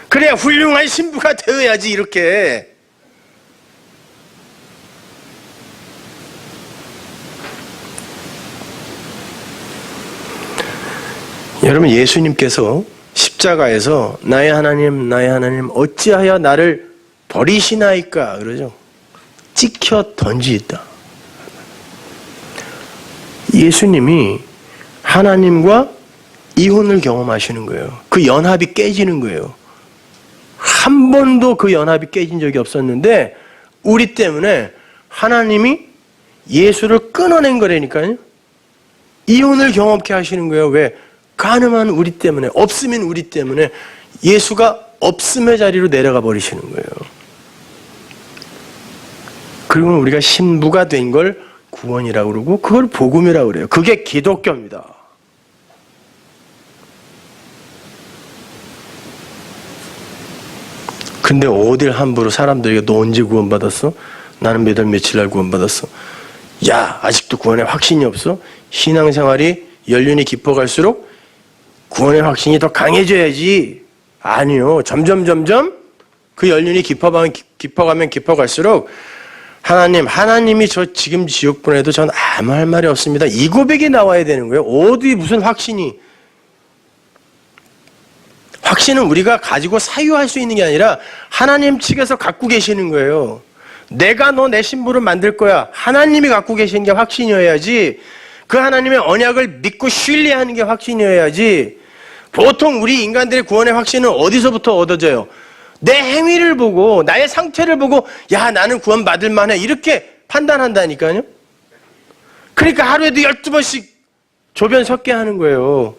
그래야 훌륭한 신부가 되어야지 이렇게. 여러분 예수님께서 십자가에서 나의 하나님 어찌하여 나를 버리시나이까 그러죠. 찍혀 던지다. 예수님이 하나님과 이혼을 경험하시는 거예요. 그 연합이 깨지는 거예요. 한 번도 그 연합이 깨진 적이 없었는데 우리 때문에 하나님이 예수를 끊어낸 거라니까요. 이혼을 경험케 하시는 거예요. 왜? 가늠한 우리 때문에, 없으면 우리 때문에 예수가 없음의 자리로 내려가 버리시는 거예요. 그리고 우리가 신부가 된 걸 구원이라고 그러고 그걸 복음이라고 그래요. 그게 기독교입니다. 근데 어딜 함부로 사람들에게 너 언제 구원받았어? 나는 몇 월 며칠 날 구원받았어. 야, 아직도 구원에 확신이 없어? 신앙생활이 연륜이 깊어갈수록 구원의 확신이 더 강해져야지. 아니요. 점점 그 연륜이 깊어가면 깊어갈수록 하나님이 저 지금 지옥 보내도 전 아무 할 말이 없습니다. 이 고백이 나와야 되는 거예요. 어디 무슨 확신이. 확신은 우리가 가지고 사유할 수 있는 게 아니라 하나님 측에서 갖고 계시는 거예요. 내가 너 내 신부를 만들 거야. 하나님이 갖고 계시는 게 확신이어야지. 그 하나님의 언약을 믿고 신뢰하는 게 확신이어야지. 보통 우리 인간들의 구원의 확신은 어디서부터 얻어져요? 내 행위를 보고 나의 상태를 보고 야 나는 구원 받을 만해 이렇게 판단한다니까요. 그러니까 하루에도 12번씩 조변 섞게 하는 거예요.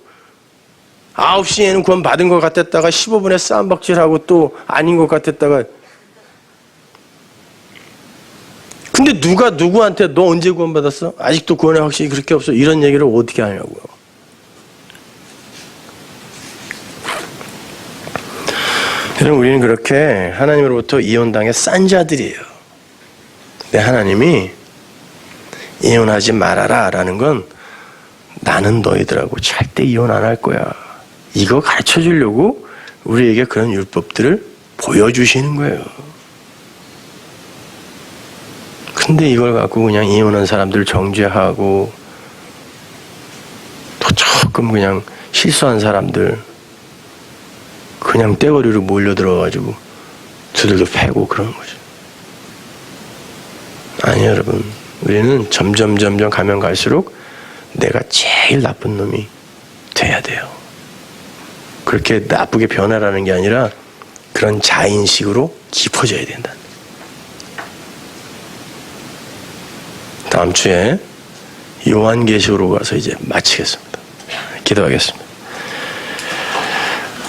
9시에는 구원 받은 것 같았다가 15분에 싸움박질하고 또 아닌 것 같았다가. 근데 누가 누구한테 너 언제 구원 받았어? 아직도 구원의 확신이 그렇게 없어. 이런 얘기를 어떻게 하냐고요. 여러분 우리는 그렇게 하나님으로부터 이혼당해 싼 자들이에요. 근데 하나님이 이혼하지 말아라 라는 건 나는 너희들하고 절대 이혼 안 할 거야. 이거 가르쳐 주려고 우리에게 그런 율법들을 보여주시는 거예요. 근데 이걸 갖고 그냥 이혼한 사람들 정죄하고 또 조금 그냥 실수한 사람들 그냥 떼거리로 몰려들어가지고 두들겨 패고 그러는 거죠. 아니요 여러분. 우리는 점점 가면 갈수록 내가 제일 나쁜 놈이 돼야 돼요. 그렇게 나쁘게 변화라는 게 아니라 그런 자인식으로 깊어져야 된다. 다음 주에 요한계시록으로 가서 이제 마치겠습니다. 기도하겠습니다.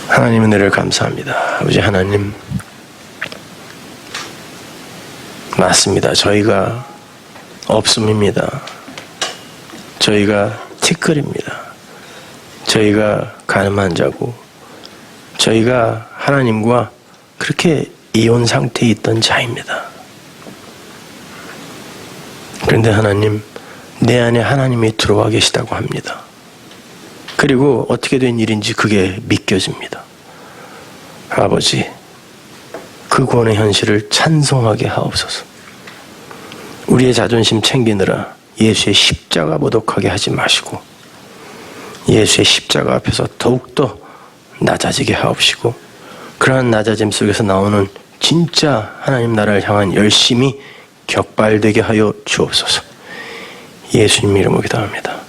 하나님 은혜를 감사합니다. 아버지 하나님, 맞습니다. 저희가 없음입니다. 저희가 티끌입니다. 저희가 가늠한 자고 저희가 하나님과 그렇게 이혼 상태에 있던 자입니다. 그런데 하나님, 내 안에 하나님이 들어와 계시다고 합니다. 그리고 어떻게 된 일인지 그게 믿겨집니다. 아버지, 그 구원의 현실을 찬송하게 하옵소서. 우리의 자존심 챙기느라 예수의 십자가 모독하게 하지 마시고 예수의 십자가 앞에서 더욱더 낮아지게 하옵시고 그러한 낮아짐 속에서 나오는 진짜 하나님 나라를 향한 열심이 격발되게 하여 주옵소서. 예수님 이름으로 기도합니다.